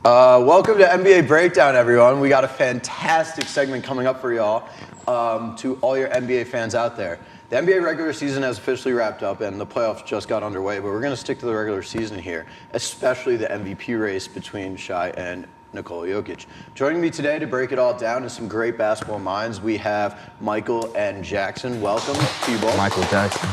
Welcome to NBA Breakdown, everyone. We got a fantastic segment coming up for y'all. To all your NBA fans out there. The NBA regular season has officially wrapped up and the playoffs just got underway, but we're going to stick to the regular season here, especially the MVP race between Shai and Nikola Jokic. Joining me today to break it all down is some great basketball minds. We have Michael and Jackson. Welcome to you both. Michael Jackson.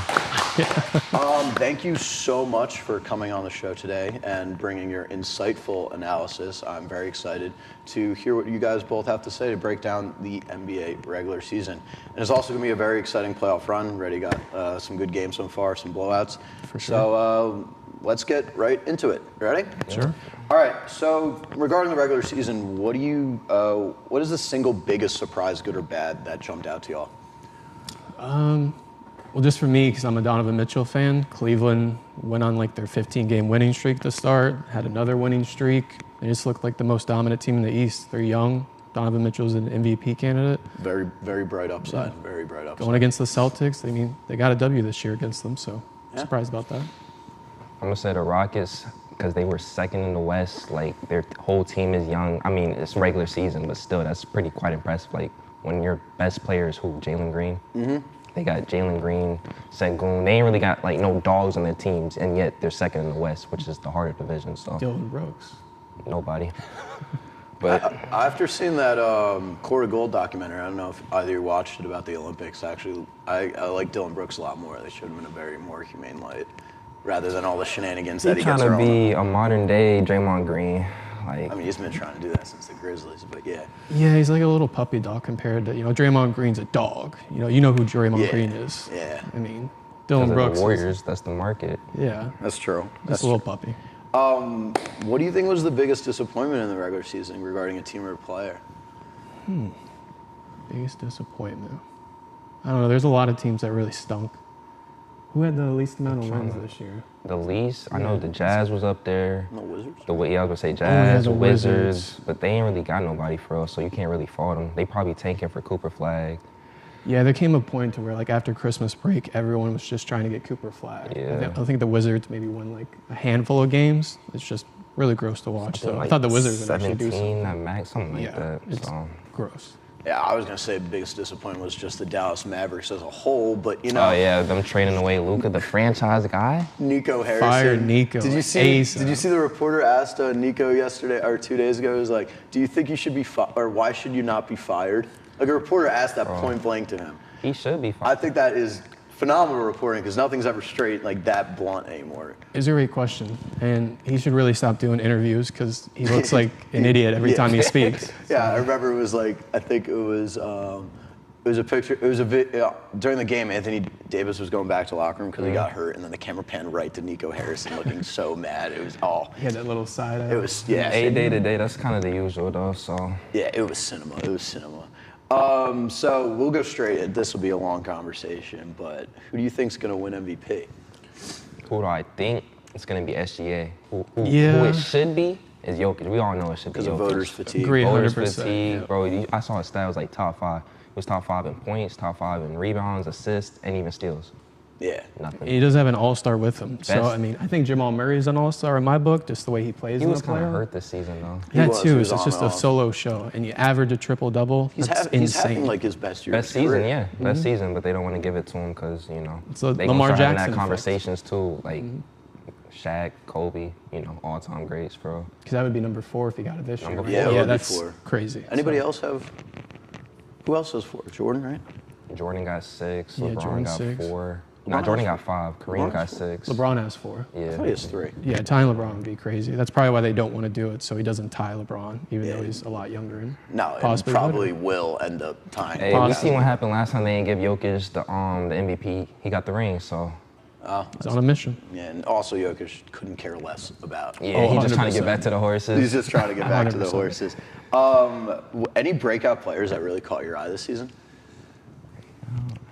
Thank you so much for coming on the show today and bringing your insightful analysis. I'm very excited to hear what you guys both have to say to break down the NBA regular season. And it's also going to be a very exciting playoff run. Already got some good games so far, some blowouts. For sure. So let's get right into it. Ready? Sure. All right. So regarding the regular season, what is the single biggest surprise, good or bad, that jumped out to y'all? Well, just for me, because I'm a Donovan Mitchell fan, Cleveland went on like their 15-game winning streak to start, had another winning streak. They just looked like the most dominant team in the East. They're young. Donovan Mitchell's an MVP candidate. Very, very bright upside. Yeah. Very bright upside. Going against the Celtics, I mean, they got a W this year against them, so yeah. Surprised about that. I'm going to say the Rockets, because they were second in the West. Like, their whole team is young. I mean, it's regular season, but still, that's quite impressive. Like, when your best player is who? Jalen Green? Mm-hmm. They got Jalen Green, Sengun. They ain't really got, like, no dogs on their teams, and yet they're second in the West, which is the harder division. So Dylan Brooks. Nobody. But after seeing that Core of Gold documentary, I don't know if either of you watched it about the Olympics. Actually, I like Dylan Brooks a lot more. They should have been a very more humane light, rather than all the shenanigans that he gets trying to be on. a modern-day Draymond Green. Like, I mean, he's been trying to do that since the Grizzlies, but yeah. Yeah, he's like a little puppy dog compared to, Draymond Green's a dog. You know who Draymond Green is. Yeah. I mean, Dylan Brooks. The Warriors, that's the market. Yeah. That's true. Just a little puppy. What do you think was the biggest disappointment in the regular season regarding a team or a player? Biggest disappointment. I don't know. There's a lot of teams that really stunk. Who had the least amount of wins this year? The least? I know the Jazz was up there. No Wizards? I was going to say Jazz, the Wizards, but they ain't really got nobody for us, so you can't really fault them. They probably tanking for Cooper Flag. Yeah, there came a point to where, like, after Christmas break, everyone was just trying to get Cooper Flag. Yeah. I think the Wizards maybe won, like, a handful of games. It's just really gross to watch. Something So like I thought the Wizards would actually do 17 something. at max, something like that. It's So. gross. Yeah, I was going to say the biggest disappointment was just the Dallas Mavericks as a whole, but, Oh, yeah, them trading away Luka, the franchise guy. Nico Harrison. Fired Nico. Did you see the reporter asked Nico yesterday or 2 days ago? He was like, "Do you think you should be or why should you not be fired?" Like, a reporter asked that point blank to him. He should be fired. I think that is phenomenal reporting because nothing's ever straight like that blunt anymore. It's a great question, and he should really stop doing interviews because he looks like an idiot every time he speaks. Yeah, I remember it was like I think it was a picture. It was a video during the game. Anthony Davis was going back to the locker room because he got hurt, and then the camera panned right to Nico Harrison looking so mad. It was all. He had that little side eye. It was yeah. Day to day, that's kind of the usual though. So. Yeah, it was cinema. It was cinema. So we'll go straight. This will be a long conversation, but who do you think's going to win MVP? Who do I think? It's going to be SGA. Who Yeah. it should be is Jokic. We all know it should be Jokic. Because of voters' fatigue. Agree, Voters 100%. fatigue, Yeah. bro. I saw a stat. It was like top 5. It was top 5 in points, top 5 in rebounds, assists, and even steals. Yeah. Nothing. He does have an all-star with him. So, Best- I mean, I think Jamal Murray is an all-star in my book, just the way he plays He in was the kind of playoff. hurt this season though. That was. too. He was It's on just and a off. solo show, and you average a triple-double. He's That's having insane. like his best year. Best of his season, career. yeah. Best season, but they don't want to give it to him because, It's a they Lamar gonna start having Jackson that effect. conversations too. Like Shaq, Kobe, all-time greats, bro. Because that would be number 4 if he got it this year. Number right? four. Yeah, it would be that's 4. crazy. Anybody So, else have? Who else has 4? Jordan, right? Jordan got 6. Yeah, LeBron Jordan got 6. 4. LeBron Nah, Jordan has got 5. LeBron Kareem got has 6. LeBron has 4. I Yeah. thought he has 3. Yeah, tying LeBron would be crazy. That's probably why they don't want to do it, so he doesn't tie LeBron, even Yeah. though he's a lot younger. And No, it possibly probably will end up tying. Hey, we seen what happened last time they didn't give Jokic the MVP. He got the ring, so. he's on a mission. Yeah, and also Jokic couldn't care less about. Yeah, he's just trying to get 100%. back to the horses. He's just trying to get back to the 100%. horses. Any breakout players that really caught your eye this season?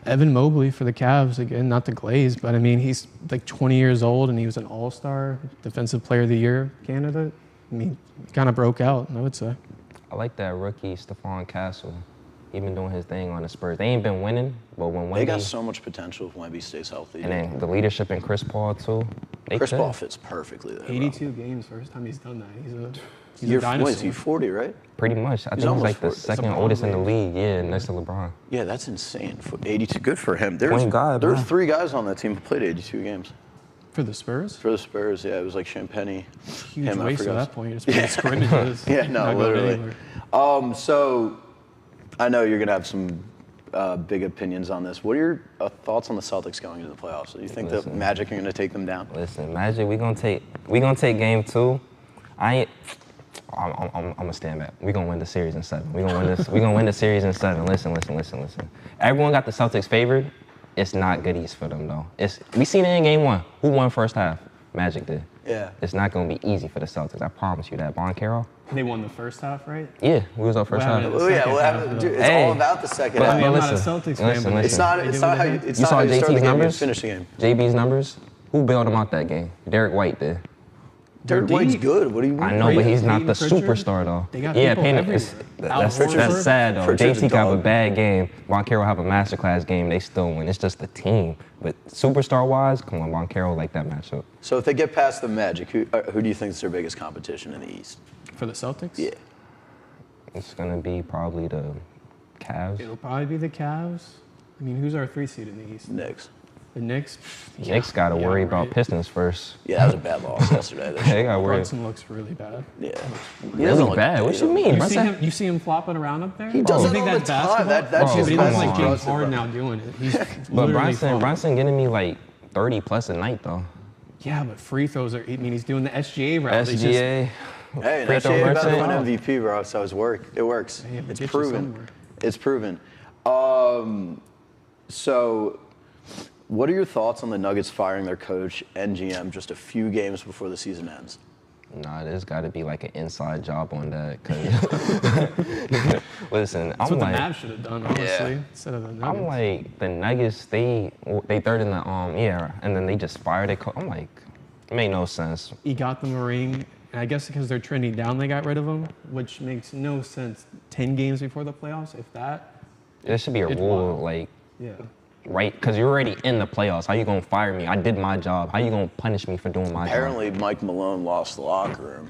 Evan Mobley for the Cavs, again, not the Glaze, but I mean, he's like 20 years old and he was an all-star Defensive Player of the Year candidate. I mean, he kind of broke out, I would say. I like that rookie, Stephon Castle. He been doing his thing on the Spurs. They ain't been winning, but when Wemby... They got so much potential if Wemby stays healthy. And then the leadership in Chris Paul, too. Chris could. Paul fits perfectly there. 82 games, first time he's done that. He's a You're, dinosaur. what is he, 40, right? Pretty much. I think he's almost like the 40. second LeBron oldest in the age. league. Yeah, next to LeBron. Yeah, that's insane. 82, good for him. There's Point guard, there's bro. 3 guys on that team who played 82 games. For the Spurs? For the Spurs, yeah, it was like Champagne. Huge him, I waste at forgot. that point. You're just playing scrimmages. Yeah, no, Not going literally. anywhere. So I know you're gonna have some big opinions on this. What are your thoughts on the Celtics going into the playoffs? Do you think the Listen. Magic are gonna take them down? Listen, Magic, we gonna take game 2. I'm gonna stand back. We gonna win the series in 7. We gonna win this. We gonna win the series in 7. Listen. Everyone got the Celtics favored. It's not good East for them though. We seen it in game 1. Who won first half? Magic did. Yeah. It's not gonna be easy for the Celtics. I promise you that. Bon Carroll. They won the first half, right? Yeah, we was our first What half. happened? Oh yeah, Second well, half, dude, it's Hey. all about the second But- I half. mean, I'm listen, not a Celtics fan, listen, but listen. It's not. they It's did not what how they you. did. It's You not saw how you start the JT's game. You numbers? finish the game. JB's numbers. Who bailed him out that game? Derek White did. Derek deep. White's good. What do you mean? I know, but he's not Payton the Pritchard? superstar though. They got yeah, people Payton. everywhere. That's Al Horford. sad though. Pritchard's a JT got a dog. bad game. Von Carroll have a masterclass game. They still win. It's just the team. But superstar wise, come on, Von Carroll like that matchup. So if they get past the Magic, who do you think is their biggest competition in the East? For the Celtics? Yeah. It's gonna be probably the Cavs. It'll probably be the Cavs. I mean, who's our 3 seed in the East? Knicks. The Knicks? Knicks got to Yeah, worry right. about Pistons first. Yeah, that was a bad loss yesterday. They got to worry. Brunson looks really bad. Yeah. He doesn't Really look- bad. What he you doesn't- mean? You see him flopping around up there? He does You it think all the that's time. basketball? That's Bro, just But he looks like basketball. James Harden now doing it. He's But literally Brunson flopping. getting me like 30 plus a night though. Yeah, but free throws are. I mean, he's doing the SGA route. They just- SGA. Hey, free that's throw about to merchant. win MVP, bro. So it works. They have to It's get you proven. somewhere. It's proven. So, what are your thoughts on the Nuggets firing their coach and GM just a few games before the season ends? Nah, there's got to be like an inside job on that. Cause listen, That's I'm what like, the Mavs should have done, honestly, Yeah. instead of the Nuggets. I'm like the Nuggets. They third in the and then they just fired their coach. I'm like, it made no sense. He got them a ring, and I guess because they're trending down, they got rid of him, which makes no sense. 10 games before the playoffs, if that. There should be a It's rule wild. like. Yeah. Right, because you're already in the playoffs. How you gonna fire me? I did my job. How you gonna punish me for doing my job? Apparently, Mike Malone lost the locker room,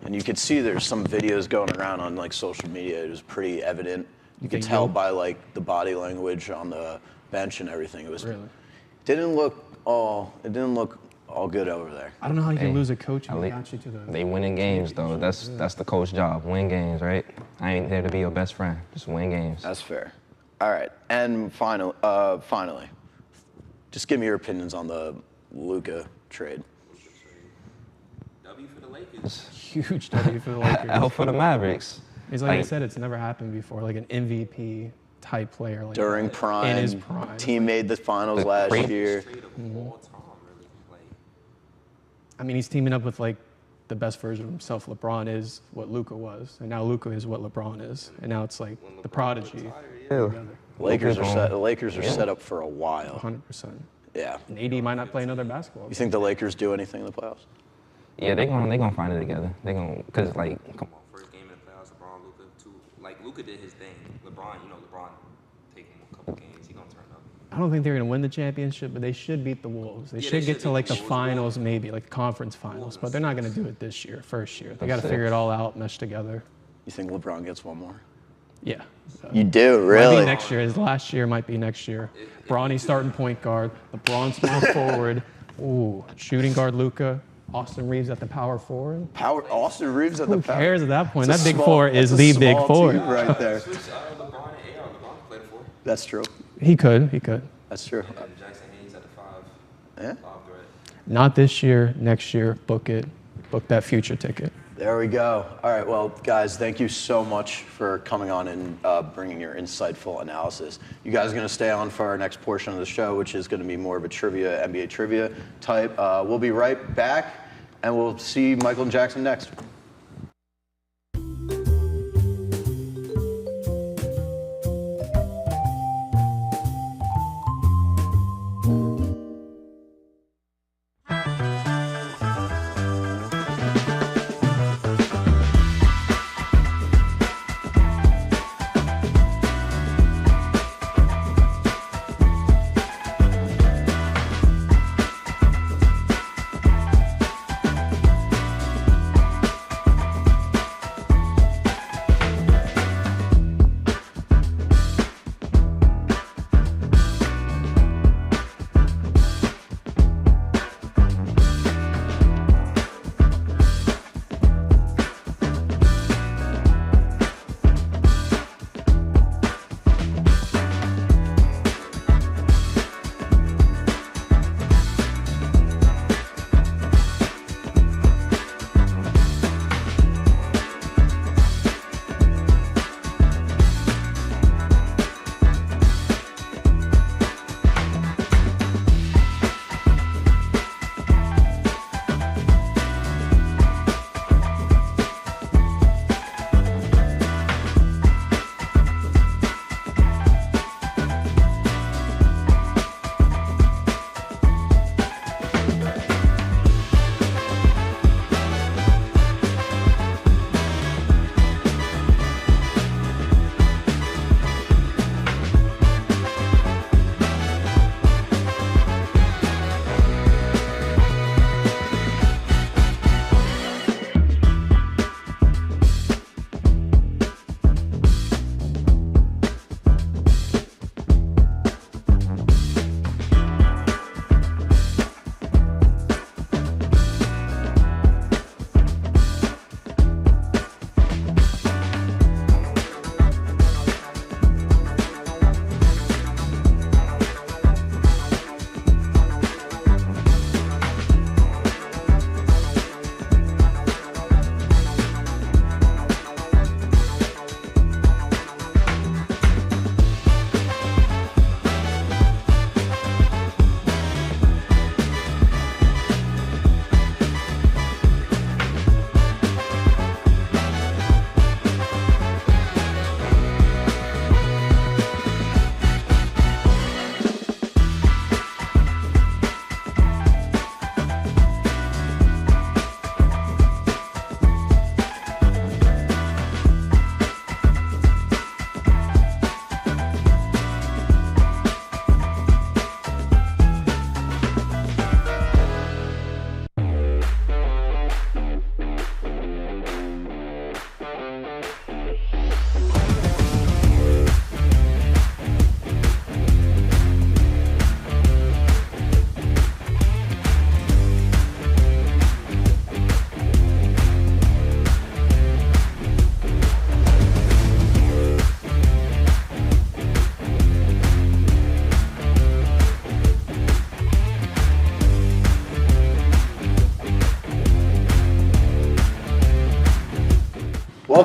and you could see there's some videos going around on like social media. It was pretty evident. You could think tell he'll- by like the body language on the bench and everything. It was Really? didn't look all good over there. I don't know how you Hey, can lose a coach at and lea- got you to the. They winning games though. That's the coach's job. Win games, right? I ain't there to be your best friend. Just win games. That's fair. All right, and finally, just give me your opinions on the Luka trade. W for the Lakers. Huge W for the Lakers. L for the Mavericks. It's like I said, it's never happened before. Like an MVP type player. Like During that. prime, In his prime. team made the finals The last great- year. I mean, he's teaming up with like the best version of himself. LeBron is what Luka was, and now Luka is what LeBron is, and now it's like the prodigy. Lakers are set. The Lakers are Yeah. set up for a while. 100%. Yeah. And AD might not play another basketball. You think the Lakers do anything in the playoffs? Yeah, they gonna find it together. They gonna cause like come on. First game in the playoffs, LeBron, Luka, too. Like Luka did his thing. LeBron, LeBron taking a couple games, he gonna turn up. I don't think they're going to win the championship, but they should beat the Wolves. They Yeah, should they get should to beat like the the Wolves. finals, maybe like conference finals, but they're not going to do it this year, first year. They got to That's figure it. it all out, mesh together. You think LeBron gets one more? Yeah. You do, Might really? be next year. His last year might be next year. Bronny starting point guard. LeBron small forward. Ooh, shooting guard Luka. Austin Reeves at the power forward. Austin Reeves at the Who power. cares at that point? It's a That big small- four is that's a the big small four. team right there. Switch LeBron and AR. LeBron played for. That's true. He could. He could. That's true. And Jackson Hayes at the five. Yeah. Five threat. Not this year. Next year. Book it. Book that future ticket. There we go. All right, well, guys, thank you so much for coming on and bringing your insightful analysis. You guys are going to stay on for our next portion of the show, which is going to be more of a NBA trivia type. We'll be right back, and we'll see Michael and Jackson next.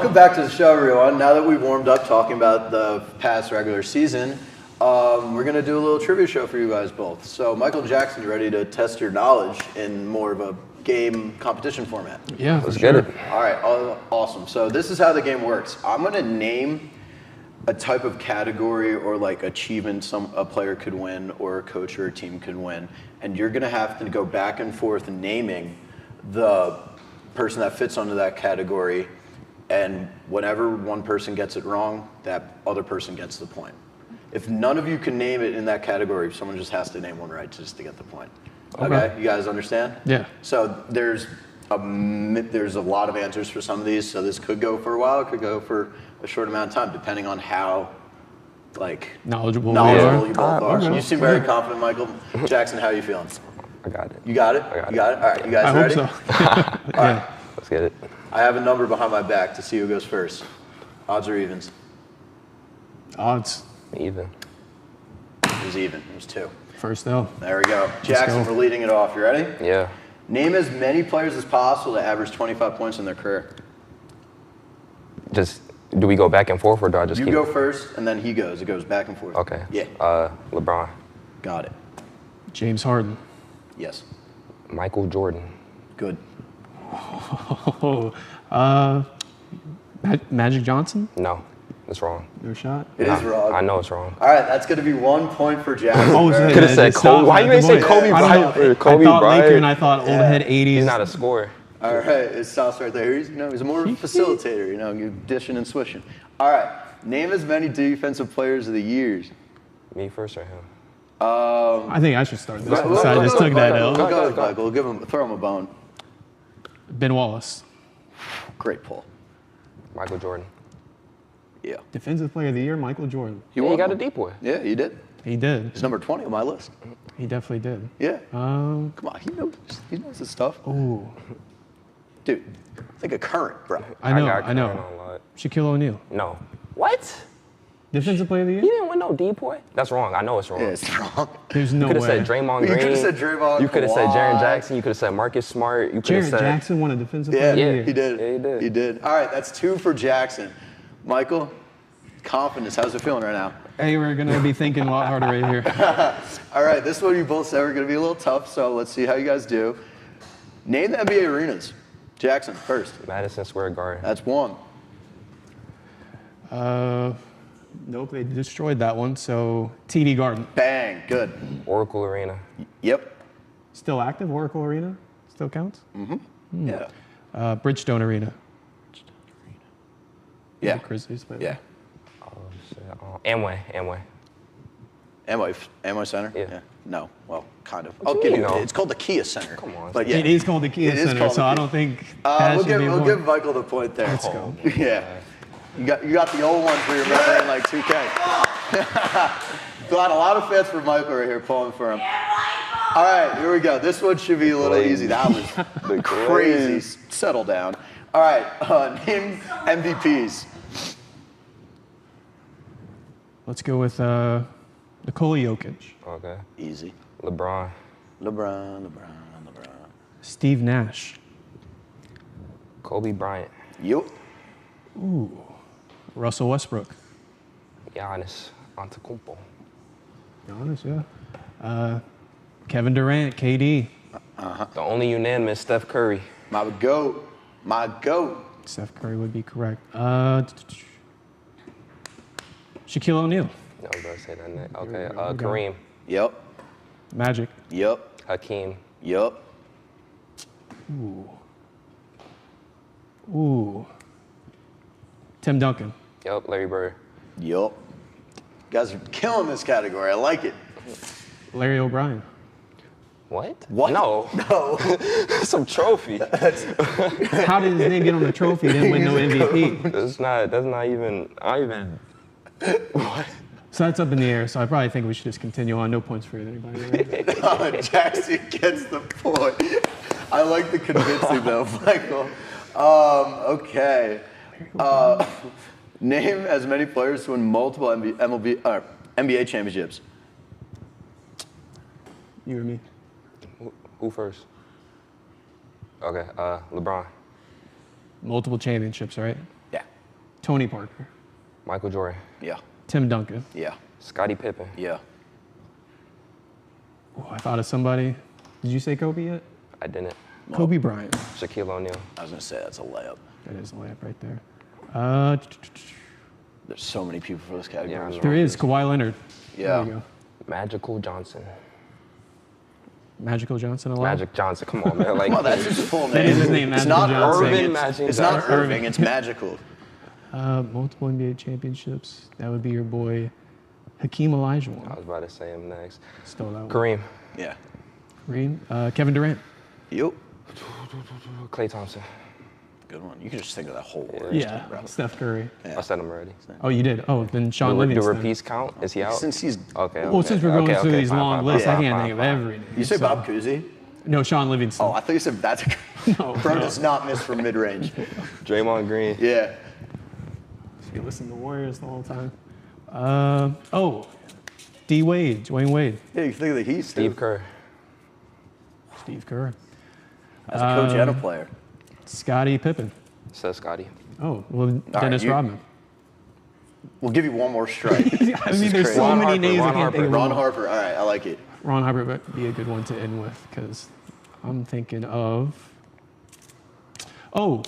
Welcome back to the show, everyone. Now that we've warmed up talking about the past regular season, we're going to do a little trivia show for you guys both. So, Michael Jackson, you ready to test your knowledge in more of a game competition format? Yeah, Let's sure. get it. All right, awesome. So this is how the game works. I'm going to name a type of category or like achievement a player could win or a coach or a team could win, and you're going to have to go back and forth naming the person that fits under that category, and whenever one person gets it wrong, that other person gets the point. If none of you can name it in that category, someone just has to name one right just to get the point. Okay, you guys understand? Yeah. So there's a lot of answers for some of these, so this could go for a while, it could go for a short amount of time, depending on how Knowledgeable you both are. okay. You seem very confident, Michael. Jackson, how are you feeling? I got it. You got it? I got You got it? All right, you guys I ready? hope so. Yeah. Let's get it. I have a number behind my back to see who goes first. Odds or evens? Odds. Even. It was even. It was 2. First L. There we go. Jackson, go. we're leading it off. You ready? Yeah. Name as many players as possible to average 25 points in their career. Just, do we go back and forth or do I just You keep? go first, and then he goes. It goes back and forth. Okay. Yeah. LeBron. Got it. James Harden. Yes. Michael Jordan. Good. Oh, Magic Johnson. No, that's wrong. No shot. It is wrong. I know it's wrong. All right, that's going to be 1 point for Jackson. Oh, All right. Could have said Kobe. Why you ain't say Kobe Bryant? Kobe I thought Bryant. Laker and I thought old head 80s. He's not a scorer. All right, it stops right there. He's more of a facilitator, you dishing and swishing. All right, name as many defensive players of the years. Me first or him? I think I should start this Go, one. So I just took that Go, L. Michael. Throw him a bone. Ben Wallace. Great pull. Michael Jordan. Yeah. Defensive Player of the Year, Michael Jordan. He won got a one. deep boy. Yeah, he did. He did. He's number 20 on my list. He definitely did. Yeah. Um. Come on, he knows his stuff. Ooh. Dude, think of current, bro. I know. got I know. Curran on a lot. Shaquille O'Neal. No. What? Defensive Player of the He Year. didn't win no deep boy. That's wrong. I know it's wrong. Yeah, it's wrong. There's no You could way. have said Draymond You Green. could have said Draymond. You could have said Jaren Kawhi. Jackson. You could have said Marcus Smart. You could have Jared said. Jackson won a Defensive Yeah, Player of the Yeah, Year. he did. Yeah, he did. He did. All right, that's 2 for Jackson. Michael, confidence. How's it feeling right now? Hey, we're gonna be thinking a lot harder right here. All right, this one you both said we're going to be a little tough, so let's see how you guys do. Name the NBA arenas. Jackson, first. Madison Square Garden. That's 1. Nope, they destroyed that one. So TD Garden. Bang, good. Oracle Arena. Yep. Still active. Oracle Arena. Still counts. Yeah. Bridgestone Arena. Yeah. The Grizzlies play Yeah. Oh, shit. Amway. Amway Center? Yeah. No. Well, kind of. What I'll you give mean, you. no? It's called the Kia Center. Come on. But yeah. It is called the Kia It is Center, called so the I Kia. don't think that We'll should give be we'll important. give Michael the point there. Let's go. Yeah. You got the old ones where you're remembering like 2K. Got a lot of fans for Michael right here pulling for him. All right, here we go. This one should be a little easy. That was crazy. Settle down. All right, name MVPs. Let's go with Nikola Jokic, Okay. Easy. LeBron. LeBron. Steve Nash, Kobe Bryant. Yep. Russell Westbrook. Giannis Antetokounmpo. Giannis, yeah. Kevin Durant, KD. The only unanimous Steph Curry. My goat. Steph Curry would be correct. Shaquille O'Neal, I was about to say that next. Okay. Here we go. Kareem. Yep. Magic. Yep. Hakeem. Yep. Ooh. Tim Duncan. Yep. Larry Bird. Yep. You guys are killing this category. I like it. Larry O'Brien. What? What? No. No. Some trophy. How did his name get on the trophy? He didn't win no MVP. That's not even. I don't even. What? So that's up in the air. So I probably think we should just continue on. No points for anybody. Right? Jackson gets the point. I like the convincing though, Michael. Okay. Name as many players to win multiple NBA championships. You or me? Who first? Okay. LeBron. Multiple championships, right? Yeah. Tony Parker. Michael Jordan. Yeah. Tim Duncan. Yeah. Scottie Pippen. Yeah. Oh, I thought of somebody. Did you say Kobe yet? I didn't. Kobe Bryant. Shaquille O'Neal. I was gonna say that's a layup. That is a layup right there. There's so many people for this category. Yeah, I know. There is Kawhi Leonard. Yeah. There you go. Magical Johnson. Magical Johnson alive? Magic Johnson. Come on, man. Like, Well, that's his full name. That is his name, It's Magical not Johnson. Irving. Irvin Magic It's not Johnson. Irving. It's magical. Multiple NBA championships. That would be your boy Hakeem Olajuwon. I was about to say him next. Stole that one. Kareem. Yeah. Kareem. Kevin Durant. Yup. Klay Thompson. Good one. You can just think of that whole word. Yeah. Steph Curry. I said him already. Oh, you did? Oh, then Sean Do Livingston. repeats count? Is he out? Since he's Okay. Well, since we're going through these long lists, I can't think of fine. every name. you say so- Bob Cousy? No, Sean Livingston. Oh, I thought you said that's a No, Bro no. does not miss from mid range. Draymond Green. Yeah. You listen to Warriors the whole time. D Wade, Dwayne Wade, Yeah, you think of the Heat. Steve too. Kerr. Steve Kerr, As a coach and a player. Scottie Pippen. Says Scotty. Oh, well, Dennis you- Rodman. We'll give you one more strike. I mean, is there's crazy. so Ron many Harper, names I Ron can't think of. Ron them all. Harper. All right, I like it. Ron Harper would be a good one to end with because I'm thinking of. Oh,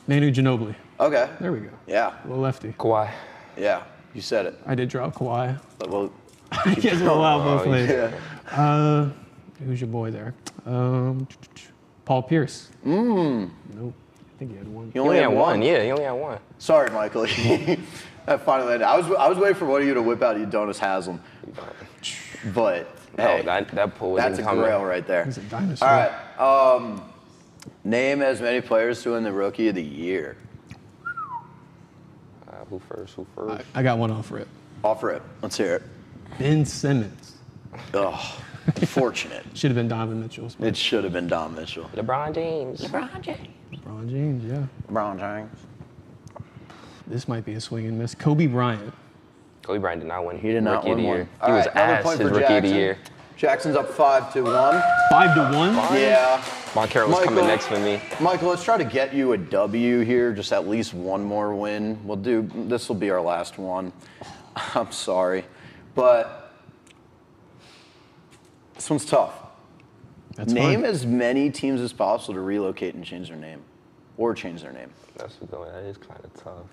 Manu Ginobili. Okay. There we go. Yeah. Little lefty. Kawhi. Yeah. You said it. I did drop Kawhi. But well, I guess we'll allow both Oh, ways. yeah. Who's your boy there? Paul Pierce. Nope. I think he had one. You He only had one. Yeah, he only had one. Sorry, Michael. That finally ended. I was waiting for one of you to whip out Udonis Haslam. But hey, No, that pull that's wasn't a coming. grail right there. He's a dinosaur. All right. Name as many players to win the Rookie of the Year. Who first? I got one off rip. Offer it. Let's hear it. Ben Simmons. Oh, unfortunate. Should have been Donovan Mitchell's. It should have been Don Mitchell. LeBron James. LeBron James, yeah. LeBron James. This might be a swing and miss. Kobe Bryant. Kobe Bryant did not win. He did not Rookie of win the one. year. All He was right, another ass point his for rookie of the Jackson. year. Jackson's up 5-1. 5-1? Yeah. Moncaro's coming next for me. Michael, let's try to get you a W here, just at least one more win. This will be our last one. I'm sorry. But this one's tough. That's Name fine. as many teams as possible to relocate and change their name. Or change their name. That is kind of tough.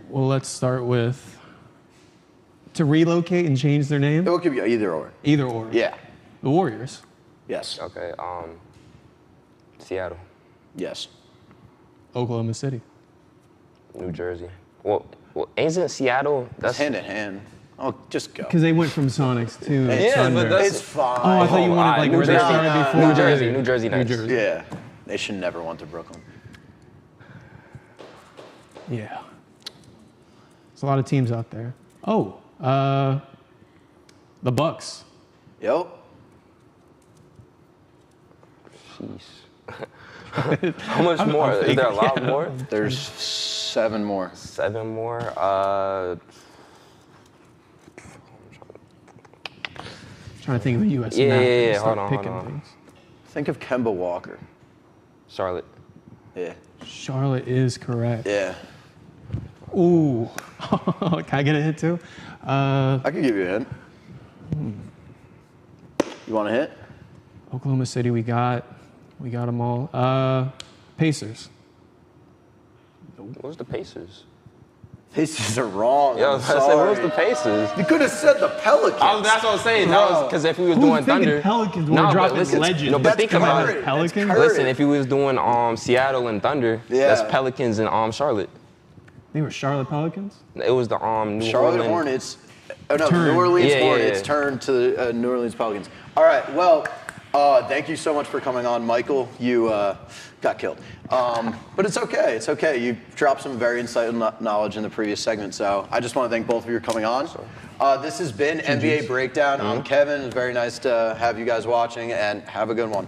Well, let's start with to relocate and change their name. It will give you either or. Either or. Yeah. The Warriors. Yes. Okay. Seattle, Yes. Oklahoma City. New Jersey. Well, isn't Seattle? That's hand in hand. Oh, just go. Because they went from Sonics to Yeah, Thunder. but that's- It's fine. Oh, I thought you wanted like New where they Jersey. started before. New Jersey. New Jersey New next. Jersey. Yeah. They should never went to Brooklyn. Yeah. There's a lot of teams out there. Oh, the Bucks. Yep. Jeez. How much more? Is there a lot more? There's 7 more. 7 more. Trying to think of a U.S. Yeah, map. yeah, yeah. Start Hold picking on. things. Think of Kemba Walker. Charlotte. Yeah. Charlotte is correct. Yeah. Ooh. Can I get a hit too? I could give you a hint. You want a hint? Oklahoma City, we got them all. Pacers. What was the Pacers? Pacers are wrong. Yeah, I I'm was about to say, what was sorry. the Pacers? You could have said the Pelicans. That's what I'm saying. That was because if we was Who's doing thinking Thunder, Pelicans when Nah, we're but dropping listen, legends? No, but That's think about current. it. Pelicans? That's current. Listen, if you was doing Seattle and Thunder, that's Yeah. Pelicans and Charlotte. They were Charlotte Pelicans? It was the New Charlotte Orleans. Hornets. Oh no, Turn. New Orleans Yeah, yeah, Hornets yeah. turned to the New Orleans Pelicans. All right. Well, thank you so much for coming on, Michael. You got killed, but it's okay. It's okay. You dropped some very insightful knowledge in the previous segment, so I just want to thank both of you for coming on. This has been NBA Breakdown. I'm Kevin. It's very nice to have you guys watching, and have a good one.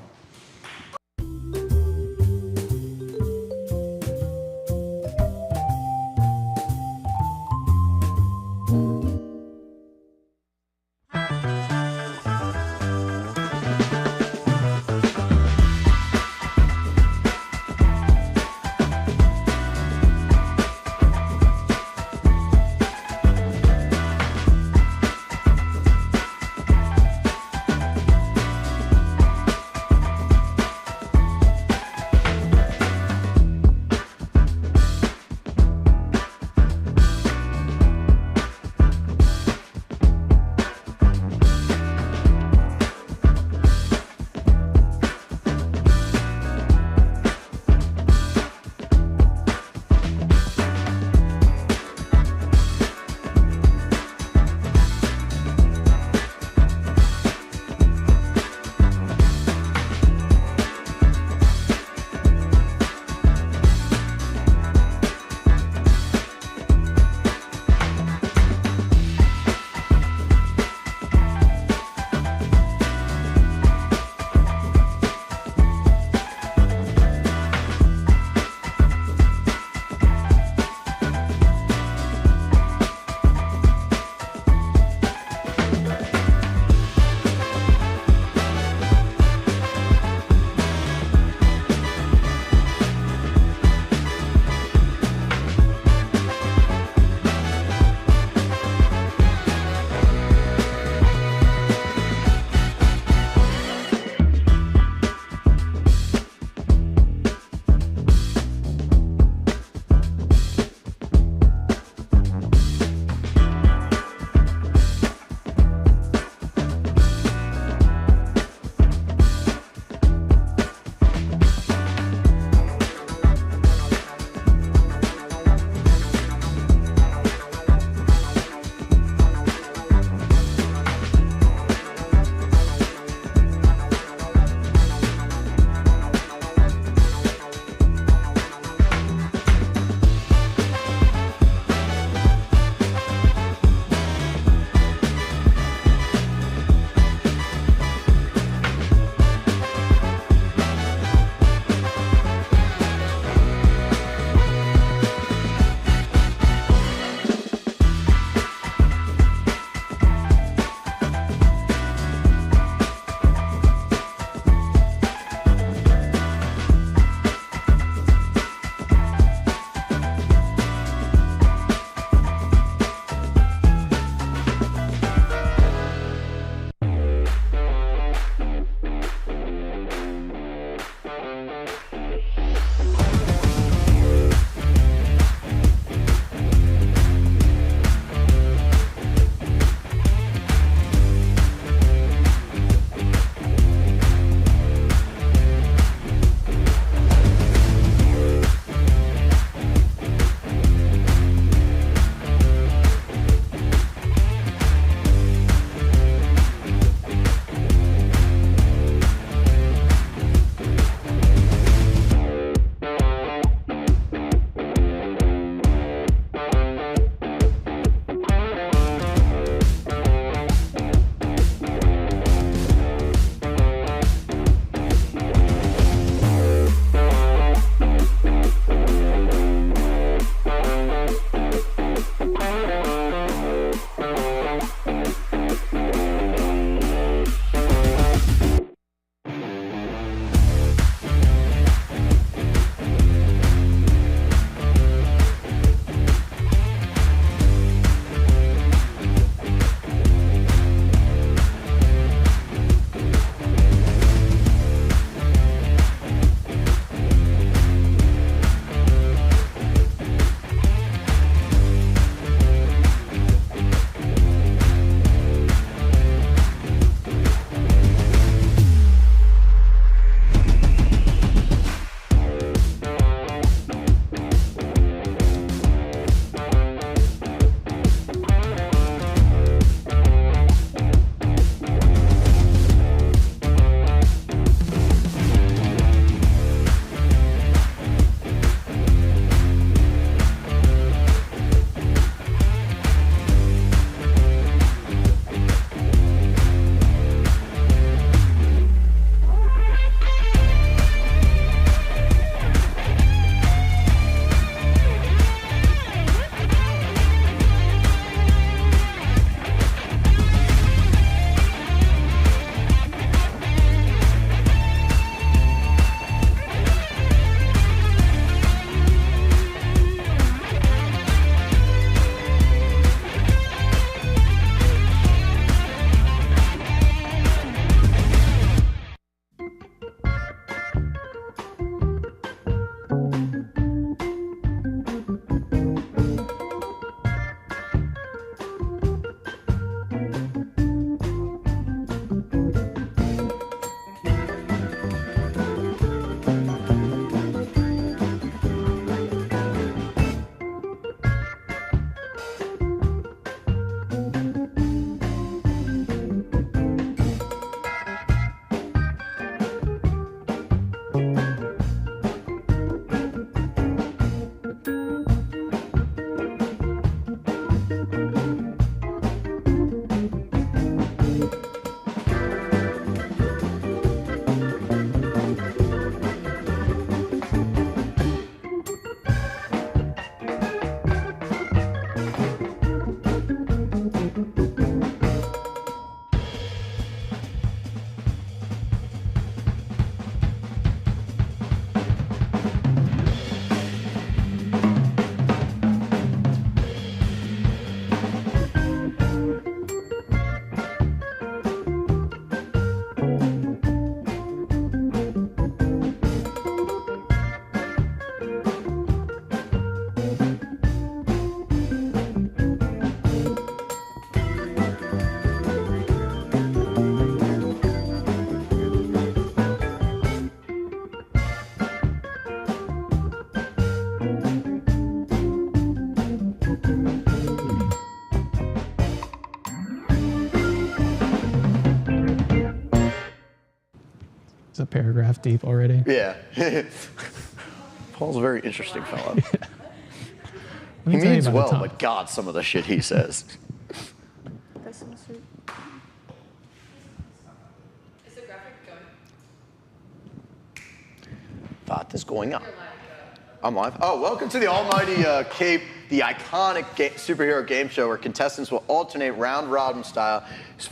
paragraph deep already. Yeah. Paul's a very interesting fellow. Let me He tell you means about well, the top. but God, some of the shit he says. This one's sweet. Is the graphic going? What is going on? I'm live. Oh, welcome to the almighty Cape, the iconic superhero game show where contestants will alternate round-robin style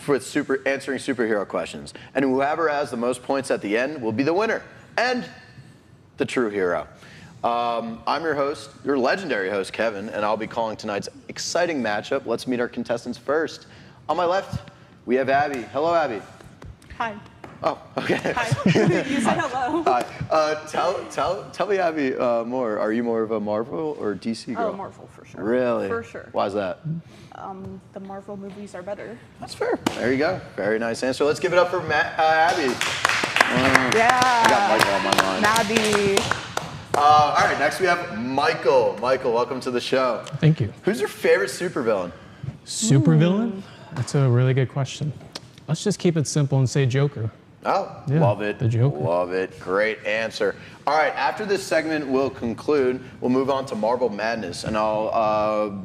with answering superhero questions. And whoever has the most points at the end will be the winner and the true hero. I'm your host, your legendary host, Kevin, and I'll be calling tonight's exciting matchup. Let's meet our contestants first. On my left, we have Abby. Hello, Abby. Hi. Oh, okay. Hi. You said hello. Hi. Tell me, Abby, more. Are you more of a Marvel or DC girl? Oh, Marvel for sure. Really? For sure. Why is that? The Marvel movies are better. That's fair. There you go. Very nice answer. Let's give it up for Abby. Yeah. I got Michael on my mind. Nabby. All right, next we have Michael. Michael, welcome to the show. Thank you. Who's your favorite supervillain? Supervillain? That's a really good question. Let's just keep it simple and say Joker. Oh, Yeah, love it. the Joker. Love it. Great answer. All right, after this segment will conclude, we'll move on to Marble Madness, and we'll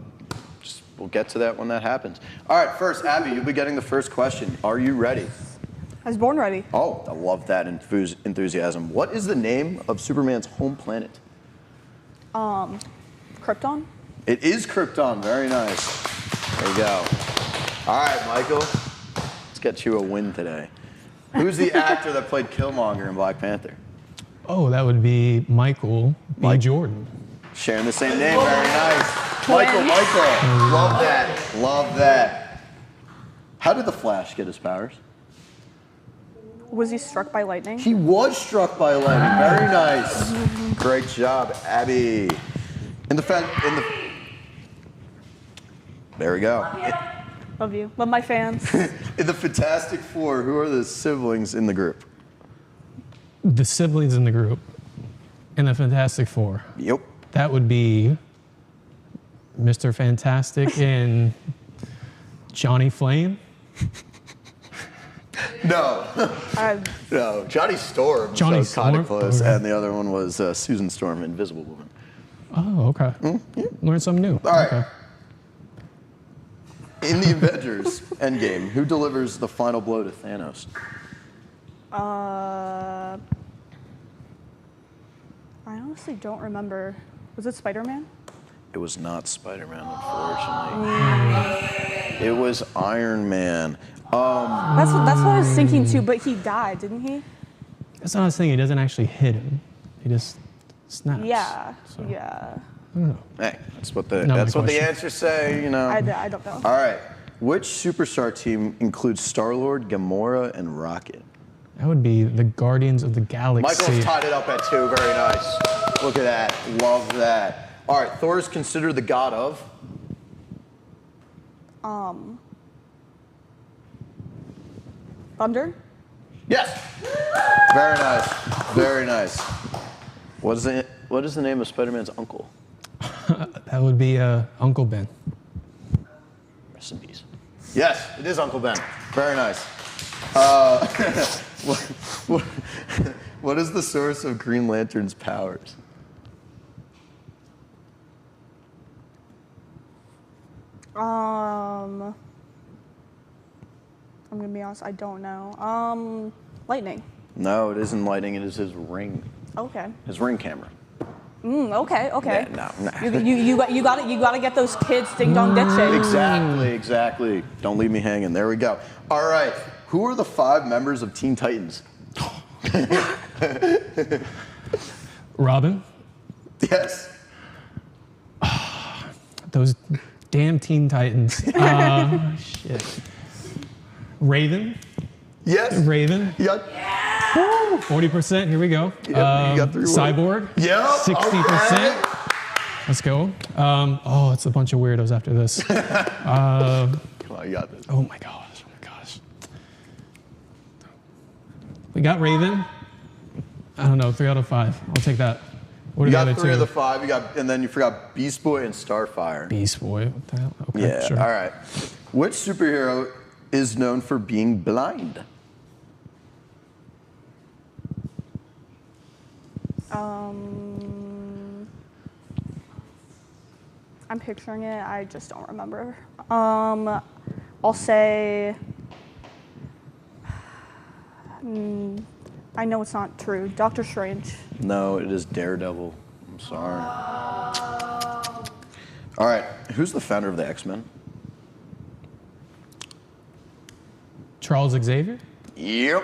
get to that when that happens. All right, first, Abby, you'll be getting the first question. Are you ready? I was born ready. Oh, I love that enthusiasm. What is the name of Superman's home planet? Krypton? It is Krypton. Very nice. There you go. All right, Michael. Let's get you a win today. Who's the actor that played Killmonger in Black Panther? Oh, that would be Michael B. Mike. Jordan. Sharing the same name. Very nice. Michael. Love that. Love that. How did the Flash get his powers? Was he struck by lightning? He was struck by lightning. Very nice. Great job, Abby. There we go. Love you. Love my fans. In the Fantastic Four, who are the siblings in the group? The siblings in the group in the Fantastic Four. Yep. That would be Mr. Fantastic and Johnny Flame. No. No. Johnny Storm. Johnny so kind of Storm? close. Okay. And the other one was Susan Storm, Invisible Woman. Oh, okay. Learn something new. All right. Okay. In the Avengers Endgame, who delivers the final blow to Thanos? I honestly don't remember. Was it Spider-Man? It was not Spider-Man, unfortunately. It was Iron Man. That's what I was thinking too, but he died, didn't he? That's what I was thinking. He doesn't actually hit him. He just snaps. Yeah. So, Yeah. I don't know. Hey, that's what the Not my question. answers say, you know. I don't know. All right. Which superstar team includes Star-Lord, Gamora, and Rocket? That would be the Guardians of the Galaxy. Michael's tied it up at 2. Very nice. Look at that. Love that. All right. Thor is considered the god of? Thunder? Yes. Very nice. Very nice. What is the name of Spider-Man's uncle? That would be Uncle Ben. Rest in peace. Yes, it is Uncle Ben. Very nice. What is the source of Green Lantern's powers? I'm gonna be honest, I don't know. Lightning. No, it isn't lightning. It is his ring. Okay. His ring camera. Okay. Yeah, no. You gotta get those kids ding dong ditching. Exactly. Don't leave me hanging. There we go. All right. Who are the 5 members of Teen Titans? Robin. Yes. Those damn Teen Titans. Shit. Raven. Yes. Raven. Yep. 40%. Here we go. Yep, you got 3 more. Cyborg. Yep. 60%. Okay. Let's go. It's a bunch of weirdos after this. Come on, you got this. Oh my gosh. We got Raven. I don't know, 3 out of 5. I'll take that. What are You the got other 3 two? of the 5. And then you forgot Beast Boy and Starfire. Beast Boy. What the hell? Okay, Yeah. sure. All right. Which superhero is known for being blind? I'm picturing it. I just don't remember. I'll say. I know it's not true. Doctor Strange. No, it is Daredevil. I'm sorry. All right, who's the founder of the X-Men? Charles Xavier? Yep.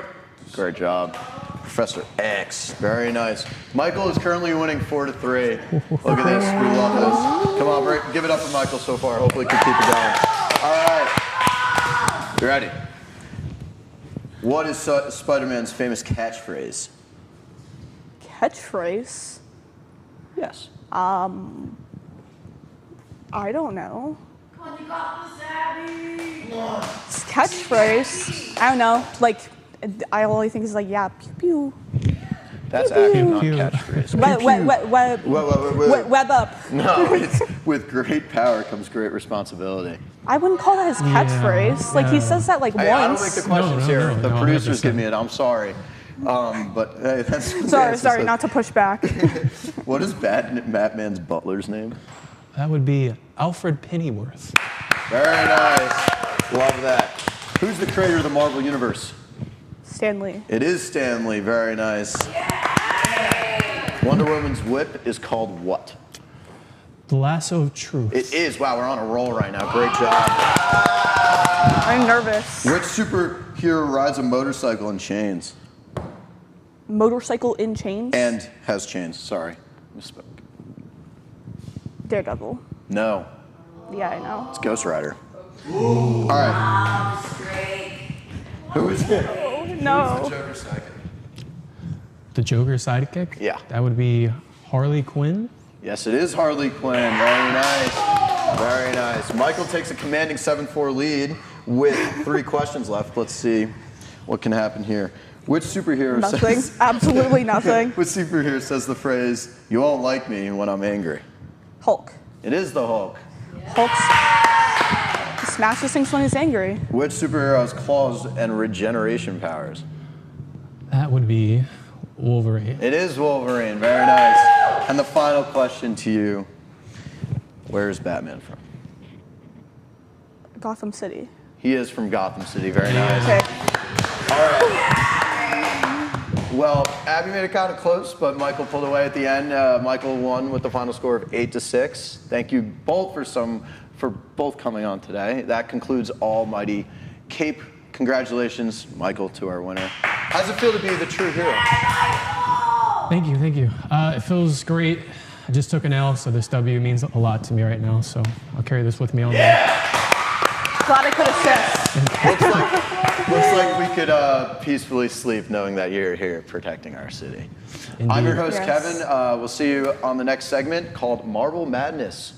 Great job. Professor X. Very nice. Michael is currently winning 4-3. Look at this. We love this. Come on, give it up for Michael so far. Hopefully, he can keep it going. All right. You ready? What is Spider-Man's famous catchphrase? Catchphrase? Yes. I don't know. Catchphrase? I don't know. Like, I only think it's like, yeah, pew pew. That's Pew, actually pew. not Pew. catchphrase. Web up. No, it's with great power comes great responsibility. I wouldn't call that his catchphrase. Like, he says that like Hey, I don't once. make the questions here. The no, producers 100%. give me it. I'm sorry. But hey, that's what the Sorry, answer sorry, says. not to push back. What is Batman's butler's name? That would be Alfred Pennyworth. Very nice. Love that. Who's the creator of the Marvel Universe? Stanley. It is Stan Lee. Very nice. Wonder Woman's whip is called what? The Lasso of Truth. It is. Wow, we're on a roll right now. Great job. I'm nervous. Which superhero rides a motorcycle in chains? Motorcycle in chains? And has chains. Sorry. Misspoke. Daredevil. No. Yeah, I know. It's Ghost Rider. All right. Who is it? Oh, no. Joker's sidekick? The Joker sidekick? Yeah. That would be Harley Quinn. Yes, it is Harley Quinn. Very nice. Very nice. Michael takes a commanding 7-4 lead with 3 questions left. Let's see what can happen here. Which superhero Nothing. says... Absolutely nothing. Which superhero says the phrase, "You won't like me when I'm angry"? Hulk. It is the Hulk. Hulk smashes things when he's angry. Which superhero has claws and regeneration powers? That would be Wolverine. It is Wolverine. Very nice. And the final question to you, where is Batman from? Gotham City. He is from Gotham City. Very nice. Okay. All right. Well, Abby made it kind of close, but Michael pulled away at the end. Michael won with the final score of 8-6. Thank you both for both coming on today. That concludes Almighty Cape. Congratulations, Michael, to our winner. How does it feel to be the true hero? Thank you, thank you. It feels great. I just took an L, so this W means a lot to me right now, so I'll carry this with me all day. Glad I could assist. Looks like we could peacefully sleep knowing that you're here protecting our city. Indeed. I'm your host, Yes. Kevin. We'll see you on the next segment called Marble Madness.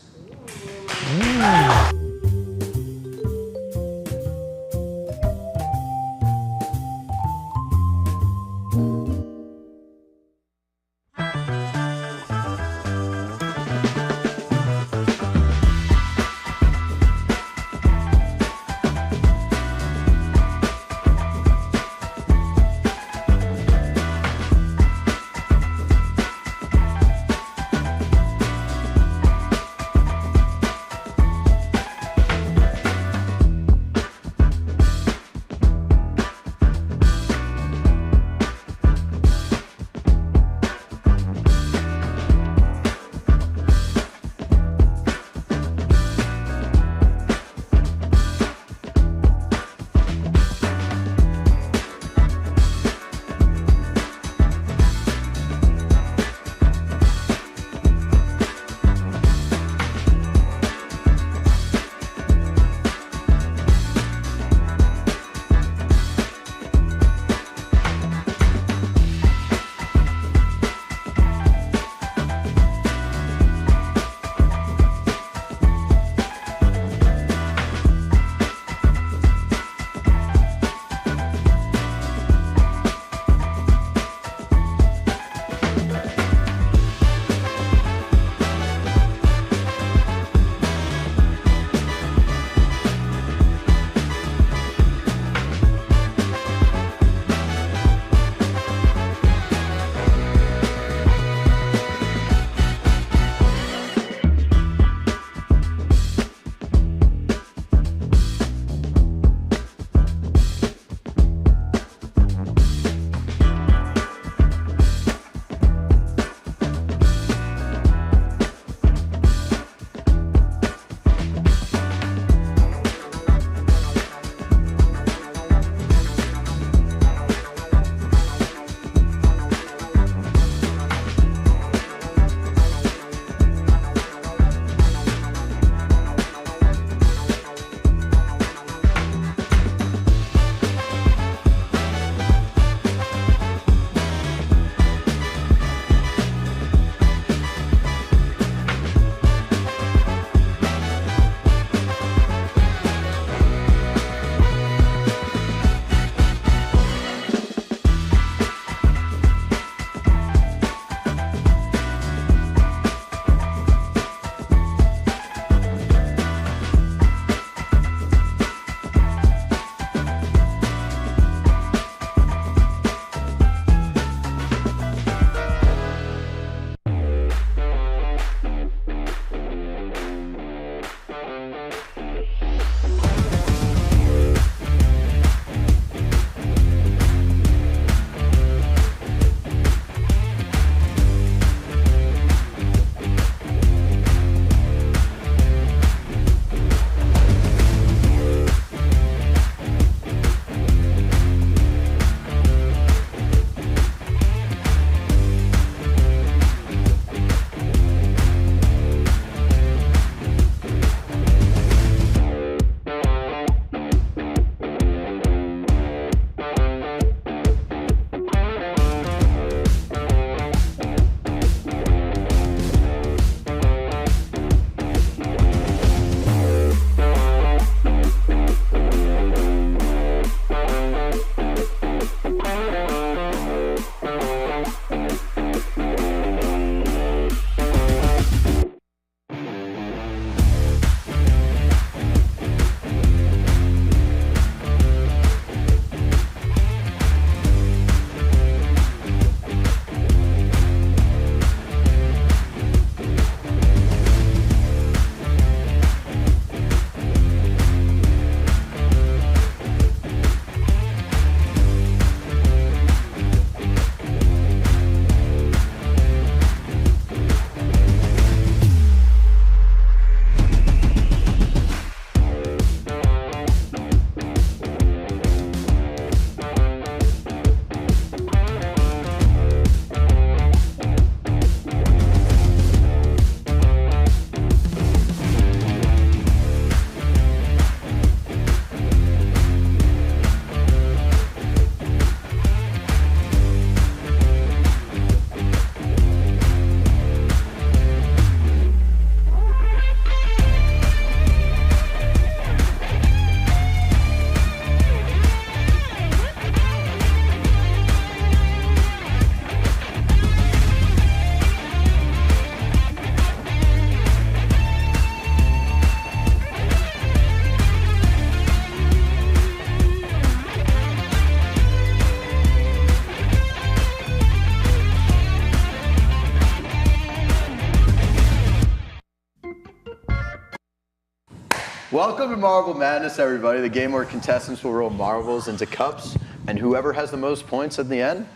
Welcome to Marble Madness, everybody, the game where contestants will roll marbles into cups, and whoever has the most points at the end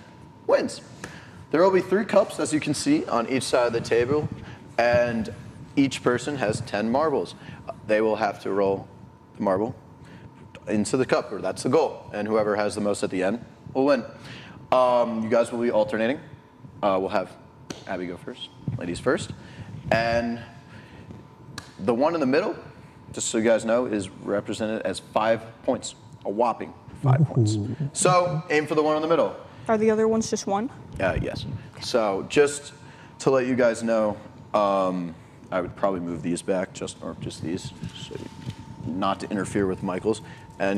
wins. There will be 3 cups, as you can see, on each side of the table, and each person has 10 marbles. They will have to roll the marble into the cup, or that's the goal, and whoever has the most at the end will win. You guys will be alternating. We'll have Abby go first, ladies first, and the one in the middle, just so you guys know, is represented as 5 points, a whopping 5 points. So aim for the one in the middle. Are the other ones just 1? Yes. So just to let you guys know, I would probably move these back, or just these, so not to interfere with Michael's, and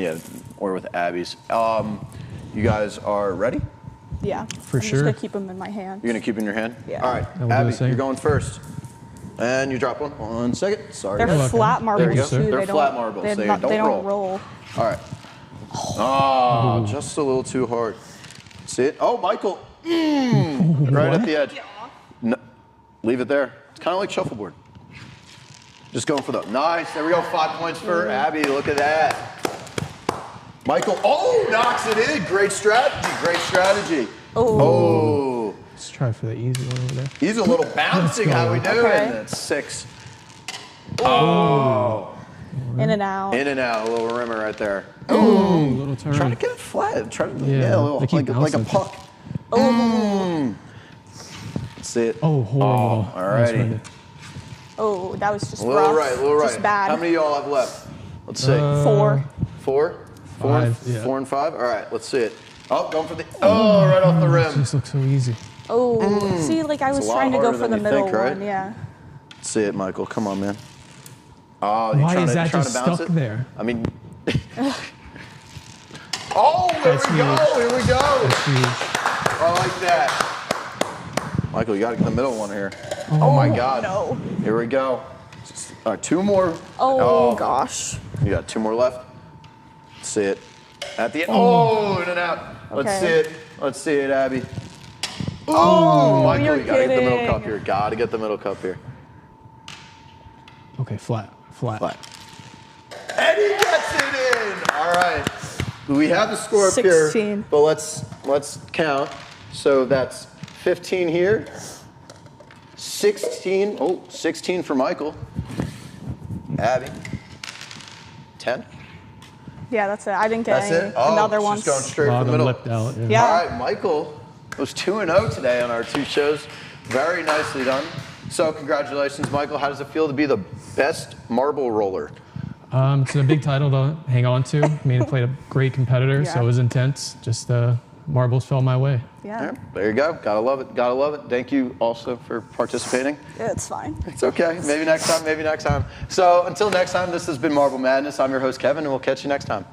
or with Abby's. You guys are ready? Yeah. For I'm sure. just gonna keep them in my hand. You're gonna keep in your hand? Yeah. All right, I will do Abby, the same. you're going first. And you drop one. 1 second. Sorry. They're guys. flat marbles There you go. too. They're They flat don't, marbles. They They don't, don't roll. roll. All right. Oh, just a little too hard. See it? Oh, Michael. Right at the edge. No, leave it there. It's kind of like shuffleboard. Just going for the nice. There we go. 5 points for Abby. Look at that. Michael. Oh, knocks it in. Great strategy. Great strategy. Oh. Let's try for the easy one over there. He's a little bouncing. How we doing? Okay. That's 6. Oh. In and out. In and out. A little rimmer right there. A little turn. Trying to get it flat. Try to, Yeah, a little they keep like a bouncing. puck. That's it. Oh, horrible. Alrighty. Oh, that was just A little rough. right, a little right. Just bad. How many of y'all have left? Let's see. 4. 4? 5, yeah. 4 and 5? All right, let's see it. Oh, going for the, right off the It rim. just looks so easy. Oh, see, like I It's was a lot trying to go harder for than the you middle think, right? one. Yeah. Let's see it, Michael. Come on, man. Oh, you Why trying is to, that trying just to bounce stuck it? there? I mean. Oh, here That's we go. huge. Here we go. That's huge. I like that. Michael, you got to get the middle one here. Oh my God. No. Here we go. 2 more. Oh, gosh. You got 2 more left. Let's see it. At the end. Oh, in and out. Let's Okay. see it. Let's see it, Abby. Oh, Michael, you're you got to get the middle kidding. cup here. Got to get the middle cup here. Okay, flat. Flat. And he gets it in. All right. We have the score up here, 16. but let's count. So that's 15 here. 16. Oh, 16 for Michael. Abby. 10. Yeah, that's it. I didn't get That's any, it. Oh, another she's one. going straight for the Bottom middle. lipped out. Yeah. Yeah. All right, Michael was 2-0 today on our 2 shows. Very nicely done. So congratulations, Michael. How does it feel to be the best marble roller? It's a big title to hang on to. I mean, I played a great competitor, so Yeah. it was intense. Just marbles fell my way. Yeah. Yeah, there you go. Gotta love it. Gotta love it. Thank you also for participating. It's fine. It's okay. Maybe next time. Maybe next time. So until next time, this has been Marble Madness. I'm your host, Kevin, and we'll catch you next time.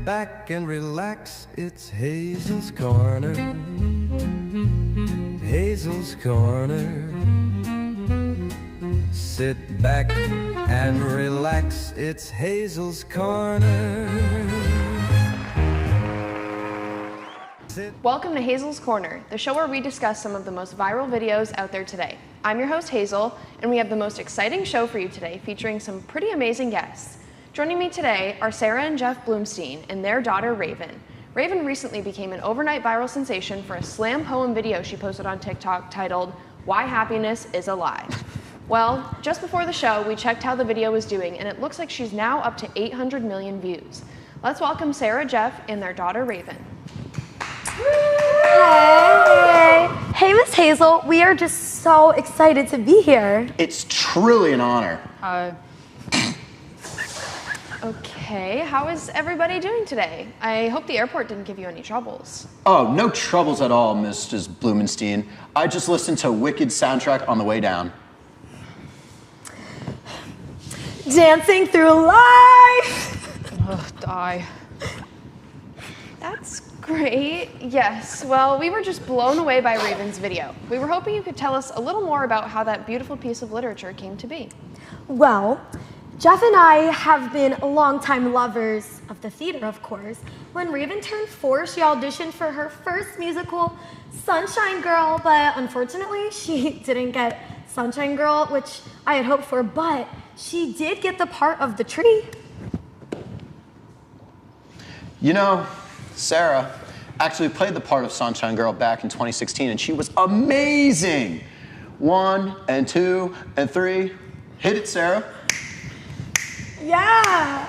back and relax, it's Hazel's Corner. Hazel's Corner. Sit back and relax, it's Hazel's Corner. Welcome to Hazel's Corner, the show where we discuss some of the most viral videos out there today. I'm your host Hazel, and we have the most exciting show for you today, featuring some pretty amazing guests. Joining me today are Sarah and Jeff Bloomstein and their daughter Raven. Raven recently became an overnight viral sensation for a slam poem video she posted on TikTok titled, "Why Happiness is a Lie." Well, just before the show, we checked how the video was doing, and it looks like she's now up to 800 million views. Let's welcome Sarah, Jeff, and their daughter Raven. Hey! Hey, Miss Hazel, we are just so excited to be here. It's truly an honor. Okay, how is everybody doing today? I hope the airport didn't give you any troubles. Oh, no troubles at all, Mrs. Blumenstein. I just listened to Wicked soundtrack on the way down. Dancing through life! Ugh, die. That's great. Yes, well, we were just blown away by Raven's video. We were hoping you could tell us a little more about how that beautiful piece of literature came to be. Well, Jeff and I have been longtime lovers of the theater, of course. When Raven turned 4, she auditioned for her first musical, Sunshine Girl, but unfortunately, she didn't get Sunshine Girl, which I had hoped for, but she did get the part of the tree. You know, Sarah actually played the part of Sunshine Girl back in 2016, and she was amazing. 1 and 2 and 3. Hit it, Sarah. Yeah!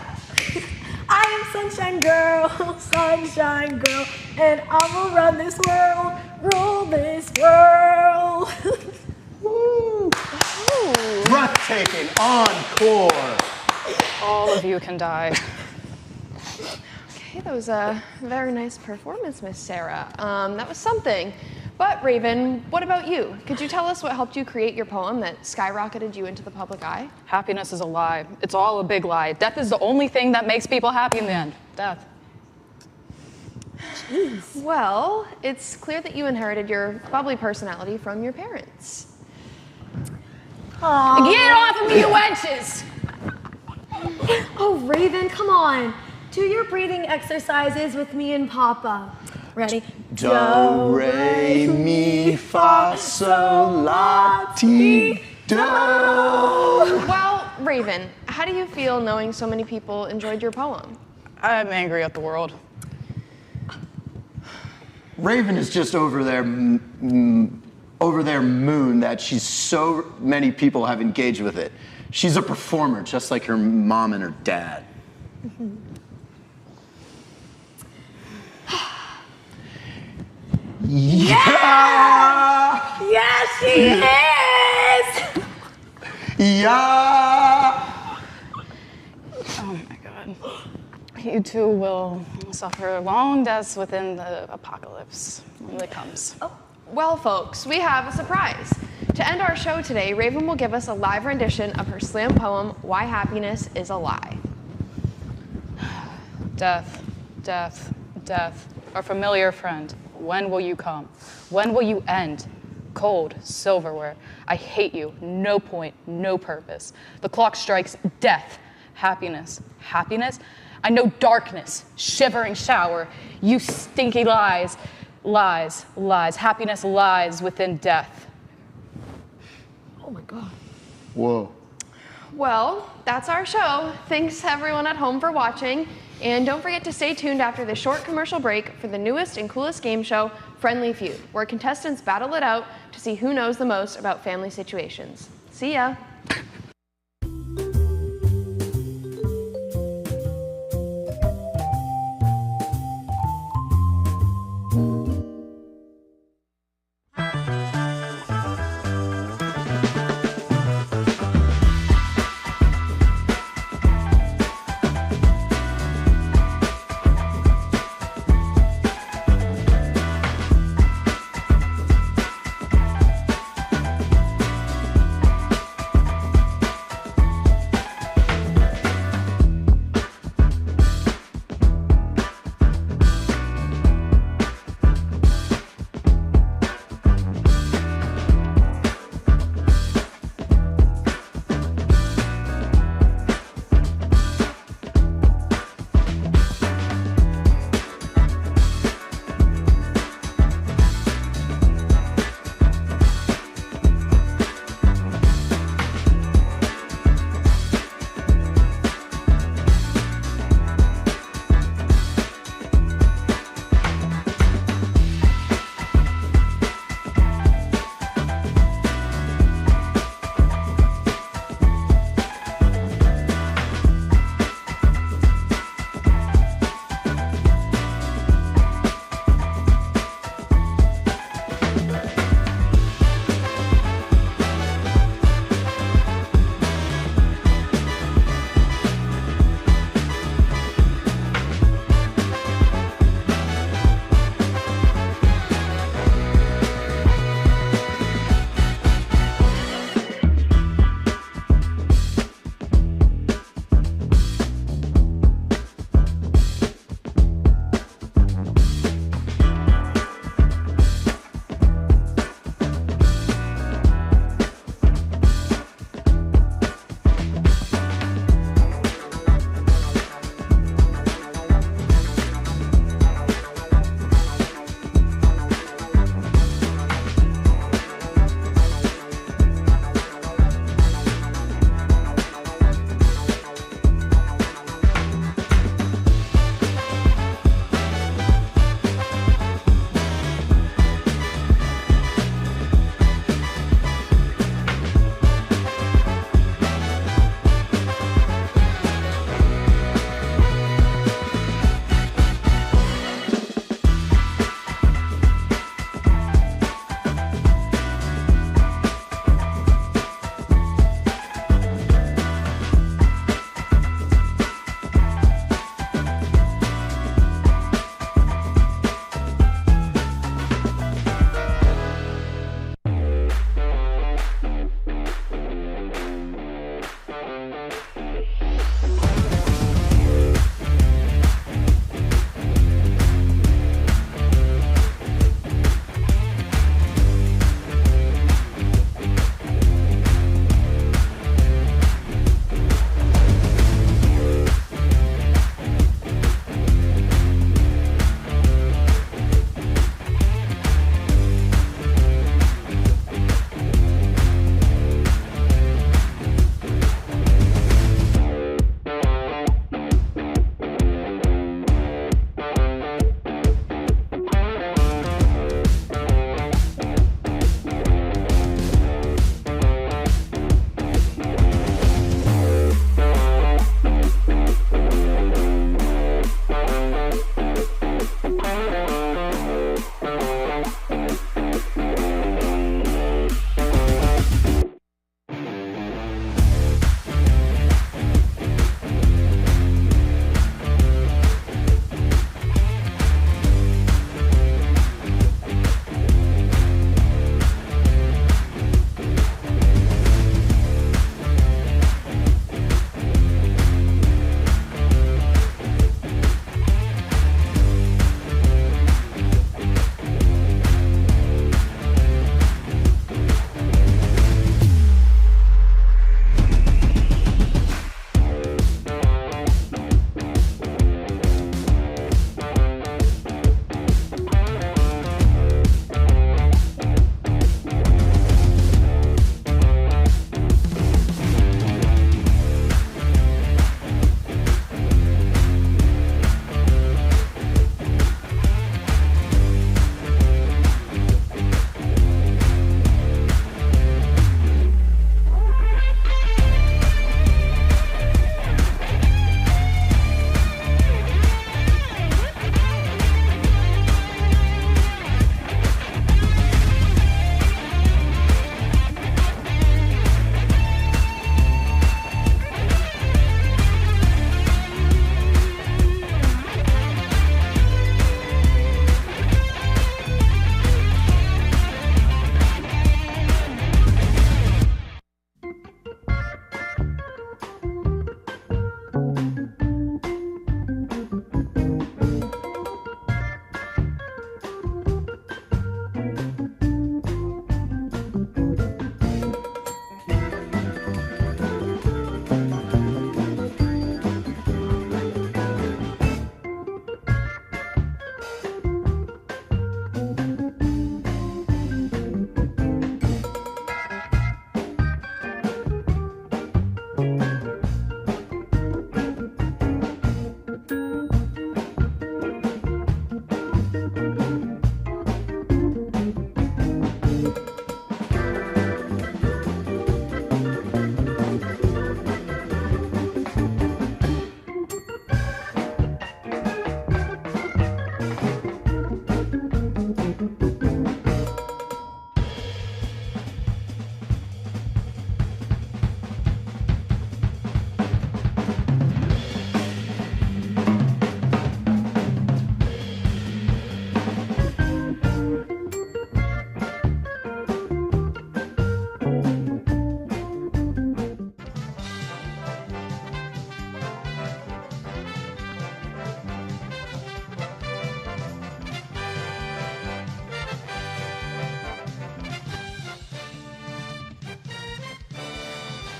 I am Sunshine Girl, Sunshine Girl, and I will run this world, rule this world. Woo! Breathtaking encore. All of you can die. Okay, that was a very nice performance, Miss Sarah. That was something. But Raven, what about you? Could you tell us what helped you create your poem that skyrocketed you into the public eye? Happiness is a lie. It's all a big lie. Death is the only thing that makes people happy in the end. Death. Jeez. Well, it's clear that you inherited your bubbly personality from your parents. Aww. Get off of me, you wenches! Oh, Raven, come on. Do your breathing exercises with me and Papa. Ready? Do, re, mi, fa, sol, la, ti, do. Well, Raven, how do you feel knowing so many people enjoyed your poem? I'm angry at the world. Raven is just over there moon that she's so many people have engaged with it. She's a performer, just like her mom and her dad. Yeah! Yes, she is! Yeah! Oh my God. You two will suffer long deaths within the apocalypse when it comes. Oh, well, folks, we have a surprise. To end our show today, Raven will give us a live rendition of her slam poem, Why Happiness is a Lie. Death, death, death, our familiar friend. When will you come? When will you end? Cold silverware. I hate you. No point, no purpose. The clock strikes death. Happiness. Happiness? I know darkness. Shivering shower. You stinky lies. Lies, lies. Happiness lies within death. Oh my God. Whoa. Well, that's our show. Thanks everyone at home for watching. And don't forget to stay tuned after the short commercial break for the newest and coolest game show, Friendly Feud, where contestants battle it out to see who knows the most about family situations. See ya.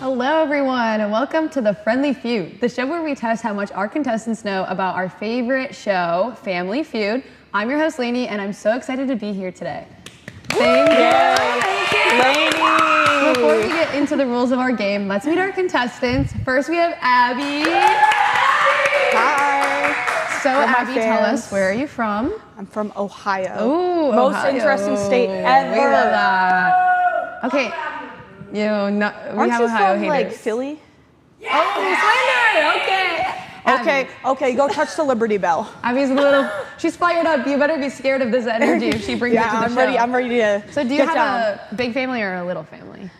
Hello, everyone, and welcome to The Friendly Feud, the show where we test how much our contestants know about our favorite show, Family Feud. I'm your host, Lainey, and I'm so excited to be here today. Thank you. Lainey. Before we get into the rules of our game, let's meet our contestants. First, we have Abby. Hi. So, Abby, tell us, where are you from? I'm from Ohio. Ooh, Most Ohio. interesting state ever. We love that. Okay. We Aren't have you Ohio from, haters. like, Philly? Yeah. Oh, Slander. Okay. Okay, go touch the Liberty Bell. Abby's a little, she's fired up. You better be scared of this energy if she brings it to the I'm show. ready. I'm ready to So do you get have down. a big family or a little family?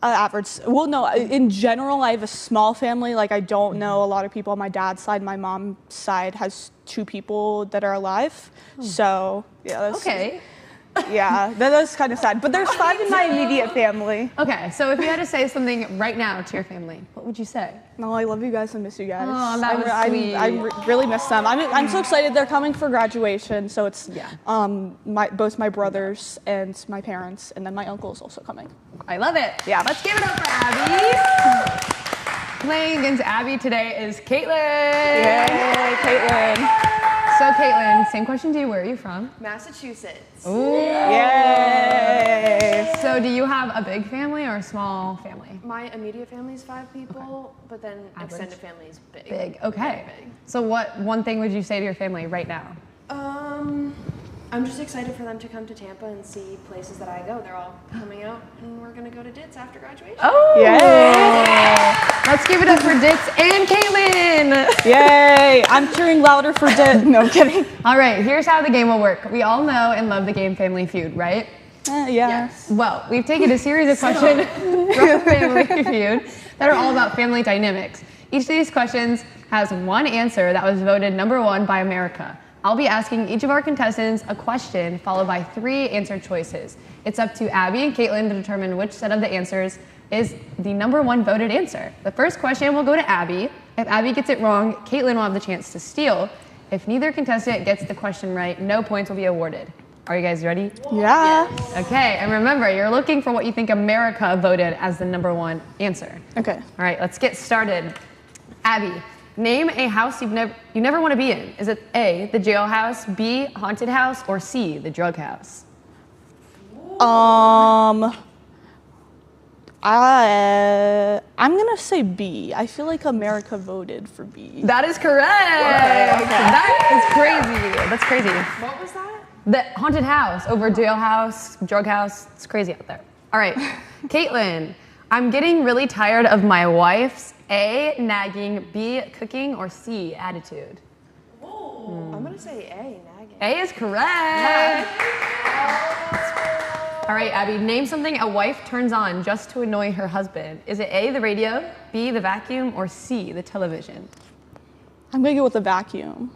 Average. Well, no, in general, I have a small family. Like, I don't know a lot of people on my dad's side. My mom's side has 2 people that are alive. So, yeah. That's, Okay. Yeah, that's kind of sad. But there's 5 in my immediate family. Okay, so if you had to say something right now to your family, what would you say? No, I love you guys. I miss you guys. Oh, that was sweet. I really miss them. I'm so excited. They're coming for graduation. So it's both my brothers and my parents, and then my uncle is also coming. I love it. Yeah. Let's give it up for Abby. Playing against Abby today is Caitlin. Yay, Caitlin. So Caitlin, same question to you. Where are you from? Massachusetts. Ooh. Yay. So do you have a big family or a small family? My immediate family is 5 people, but then extended family is big. Big. Okay. Very big. So what one thing would you say to your family right now? I'm just excited for them to come to Tampa and see places that I go. They're all coming out, and we're gonna go to Ditz after graduation. Oh! Yay! Let's give it up for Ditz and Caitlin! Yay! I'm cheering louder for Ditz. No, I'm kidding. All right, here's how the game will work. We all know and love the game Family Feud, right? Yeah. Yes. Well, we've taken a series of questions from Family Feud that are all about family dynamics. Each of these questions has one answer that was voted #1 by America. I'll be asking each of our contestants a question followed by 3 answer choices. It's up to Abby and Caitlin to determine which set of the answers is the #1 voted answer. The first question will go to Abby. If Abby gets it wrong, Caitlin will have the chance to steal. If neither contestant gets the question right, no points will be awarded. Are you guys ready? Yeah. Okay, and remember, you're looking for what you think America voted as the #1 answer. Okay. All right, let's get started. Abby, name a house you never want to be in. Is it A, the jailhouse, B, haunted house, or C, the drug house? I'm gonna say B. I feel like America voted for B. That is correct. Okay. That is crazy. That's crazy. What was that? The haunted house over jailhouse, drug house. It's crazy out there. All right, Caitlin, I'm getting really tired of my wife's A, nagging, B, cooking, or C, attitude. I'm gonna say A, nagging. A is correct. All right, Abby, name something a wife turns on just to annoy her husband. Is it A, the radio, B, the vacuum, or C, the television? I'm gonna go with the vacuum.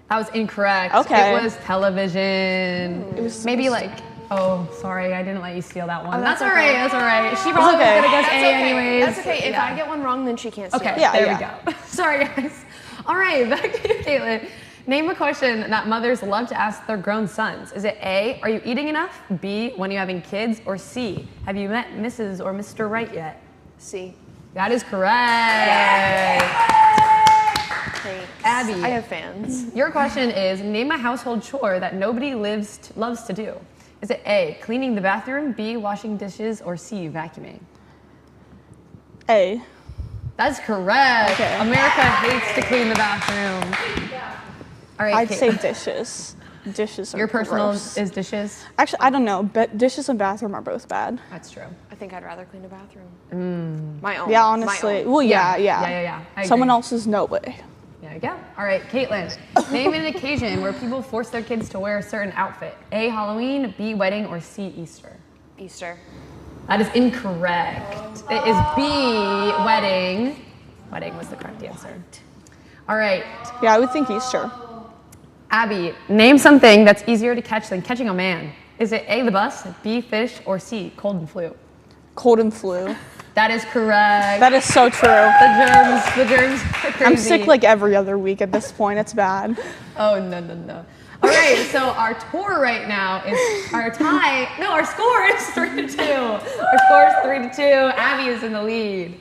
That was incorrect. Okay. It was television. It was maybe like, oh, sorry, I didn't let you steal that one. Oh, that's that's all right, okay. that's all right. She probably was gonna guess That's A okay. anyways. That's okay. If Yeah. I get one wrong, then she can't steal Okay, it. there yeah. we go. Sorry, guys. All right, back to you, Caitlin. Name a question that mothers love to ask their grown sons. Is it A, are you eating enough? B, when are you having kids? Or C, have you met Mrs. or Mr. Right yet? C. That is correct. Thanks. Abby. I have fans. Your question is, name a household chore that nobody loves to do. Is it A, cleaning the bathroom, B, washing dishes, or C, vacuuming? A. That's correct. Okay. America hates to clean the bathroom. All right, I'd Kate. say dishes. Dishes are Your personal gross. is dishes? Actually, I don't know, but dishes and bathroom are both bad. That's true. I think I'd rather clean a bathroom. My own. Yeah, My honestly. own. Well, yeah. Yeah. I Someone agree. else's, no way. There you go. All right, Caitlin. Name an occasion where people force their kids to wear a certain outfit. A, Halloween, B, wedding, or C, Easter? Easter. That is incorrect. It is B, wedding. Wedding was the correct answer. All right, Yeah, I would think Easter. Abby, name something that's easier to catch than catching a man. Is it A, the bus, B, fish, or C, cold and flu? Cold and flu. That is correct. That is so true. The germs are crazy. I'm sick like every other week at this point. It's bad. Oh, no. All right, so our tour right now is our score is 3-2. Our score is 3-2. Abby is in the lead.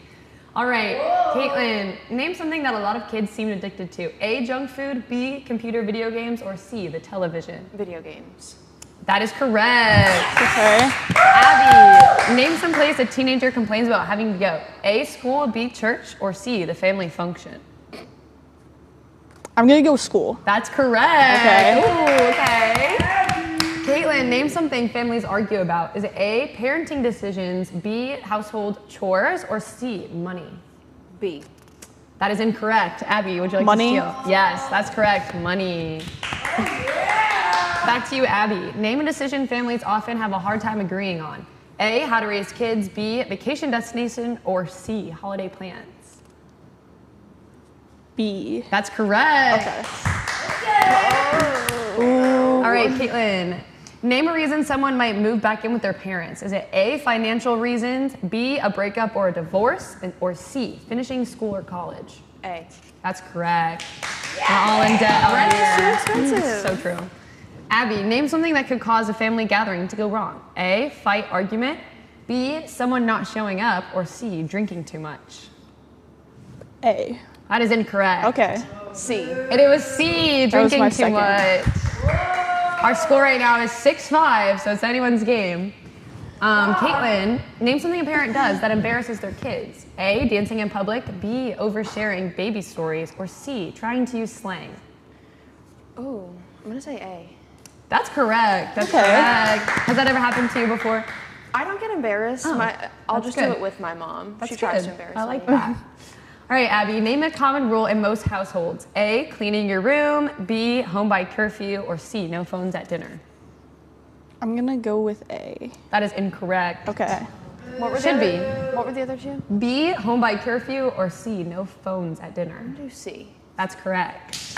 All right, Caitlin, name something that a lot of kids seem addicted to. A, junk food, B, computer video games, or C, the television. Video games. That is correct. Okay. Abby, name some place a teenager complains about having to go. A, school, B, church, or C, the family function. I'm gonna go with school. That's correct. Okay. Ooh, okay. Caitlin, name something families argue about. Is it A, parenting decisions, B, household chores, or C, money? B. That is incorrect. Abby, would you like Money? to steal? Yes, that's correct. Money. Back to you, Abby. Name a decision families often have a hard time agreeing on. A, how to raise kids, B, vacation destination, or C, holiday plans. B. That's correct. Ooh. All right, Caitlin. Name a reason someone might move back in with their parents. Is it A, financial reasons, B, a breakup or a divorce, or C, finishing school or college? A. That's correct. We're all in debt already. Rent is too expensive. So true. Abby, name something that could cause a family gathering to go wrong. A, fight, argument, B, someone not showing up, or C, drinking too much. A. That is incorrect. Okay. C. And it was C, That was drinking my too second. much. Our score right now is 6-5, so it's anyone's game. Caitlin, name something a parent does that embarrasses their kids. A, dancing in public, B, oversharing baby stories, or C, trying to use slang. Oh, I'm gonna say A. That's correct. That's Okay. correct. Has that ever happened to you before? I don't get embarrassed. Oh, I'll that's just good. do it with my mom. That's she tries good. to embarrass I like me. that. All right, Abby, name a common rule in most households. A, cleaning your room, B, home by curfew, or C, no phones at dinner. I'm gonna go with A. That is incorrect. Okay. What were Should the be. What were the other two? B, home by curfew, or C, no phones at dinner. I'm gonna do C. That's correct.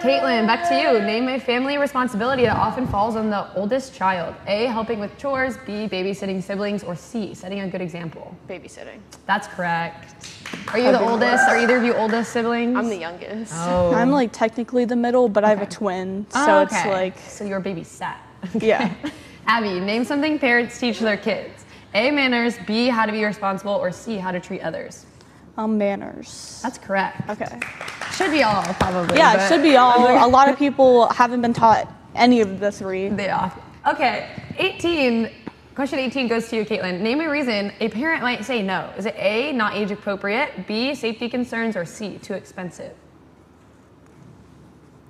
Caitlin, back to you. Name a family responsibility that often falls on the oldest child. A, helping with chores, B, babysitting siblings, or C, setting a good example. Babysitting. That's correct. Are you the oldest? Are either of you oldest siblings? I'm the youngest. Oh. I'm like technically the middle, but I have a twin, so it's like, So you're babysat. yeah. Abby, name something parents teach their kids. A, manners, B, how to be responsible, or C, how to treat others. Manners. That's correct. Okay. Should be all, probably. Yeah, but- it should be all. A lot of people haven't been taught any of the three. Yeah. Okay, 18. Question 18 goes to you, Caitlin. Name a reason a parent might say no. Is it A, not age appropriate, B, safety concerns, or C, too expensive?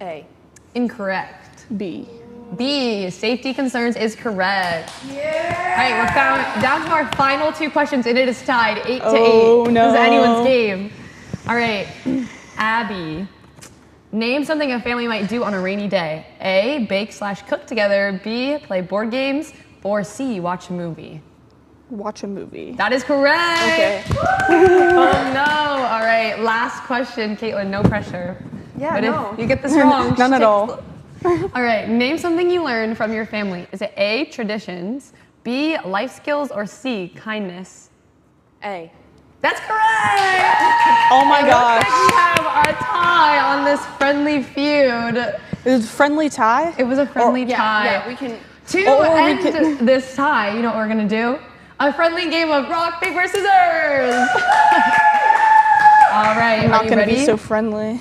A. Incorrect. B. B, safety concerns is correct. Yeah. All right, we're down to our final two questions, and it is tied 8-8. Oh, no. This is anyone's game. All right, Abby, name something a family might do on a rainy day. A, bake/cook together. B, play board games. Or C, watch a movie. Watch a movie. That is correct. Okay. Oh no. All right, last question, Caitlin, no pressure. Yeah, But no. if you get this wrong, None at all. All right, name something you learned from your family. Is it A, traditions, B, life skills, or C, kindness? A. That's correct! Oh my It looks like gosh. we have a tie on this friendly feud. It was a friendly tie? It was a friendly tie. Yeah, we can. To Or we end this tie, you know what we're gonna do? A friendly game of rock, paper, scissors! All right, I'm are not you gonna ready? be so friendly.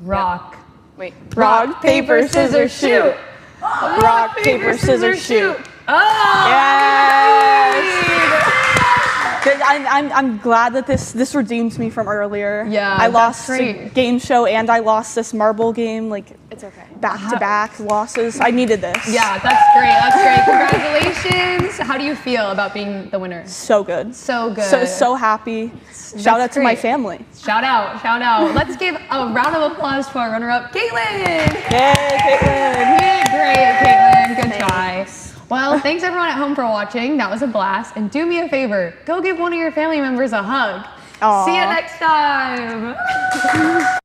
Rock. Wait. Rock, paper, scissors, shoot. Rock, paper, scissors, shoot. Oh! Yes! I'm glad that this redeems me from earlier. Yeah, I that's lost great. a game show and I lost this marble game, like It's okay. back-to-back losses. I needed this. Yeah, that's great. That's great. Congratulations. How do you feel about being the winner? So good. So good. So happy. Shout out to my great. family. Shout out, shout out. Let's give a round of applause to our runner-up, Caitlin. Yay, Caitlin. You did great, Caitlin. Good try. Well, thanks everyone at home for watching. That was a blast. And do me a favor, go give one of your family members a hug. Aw. See you next time.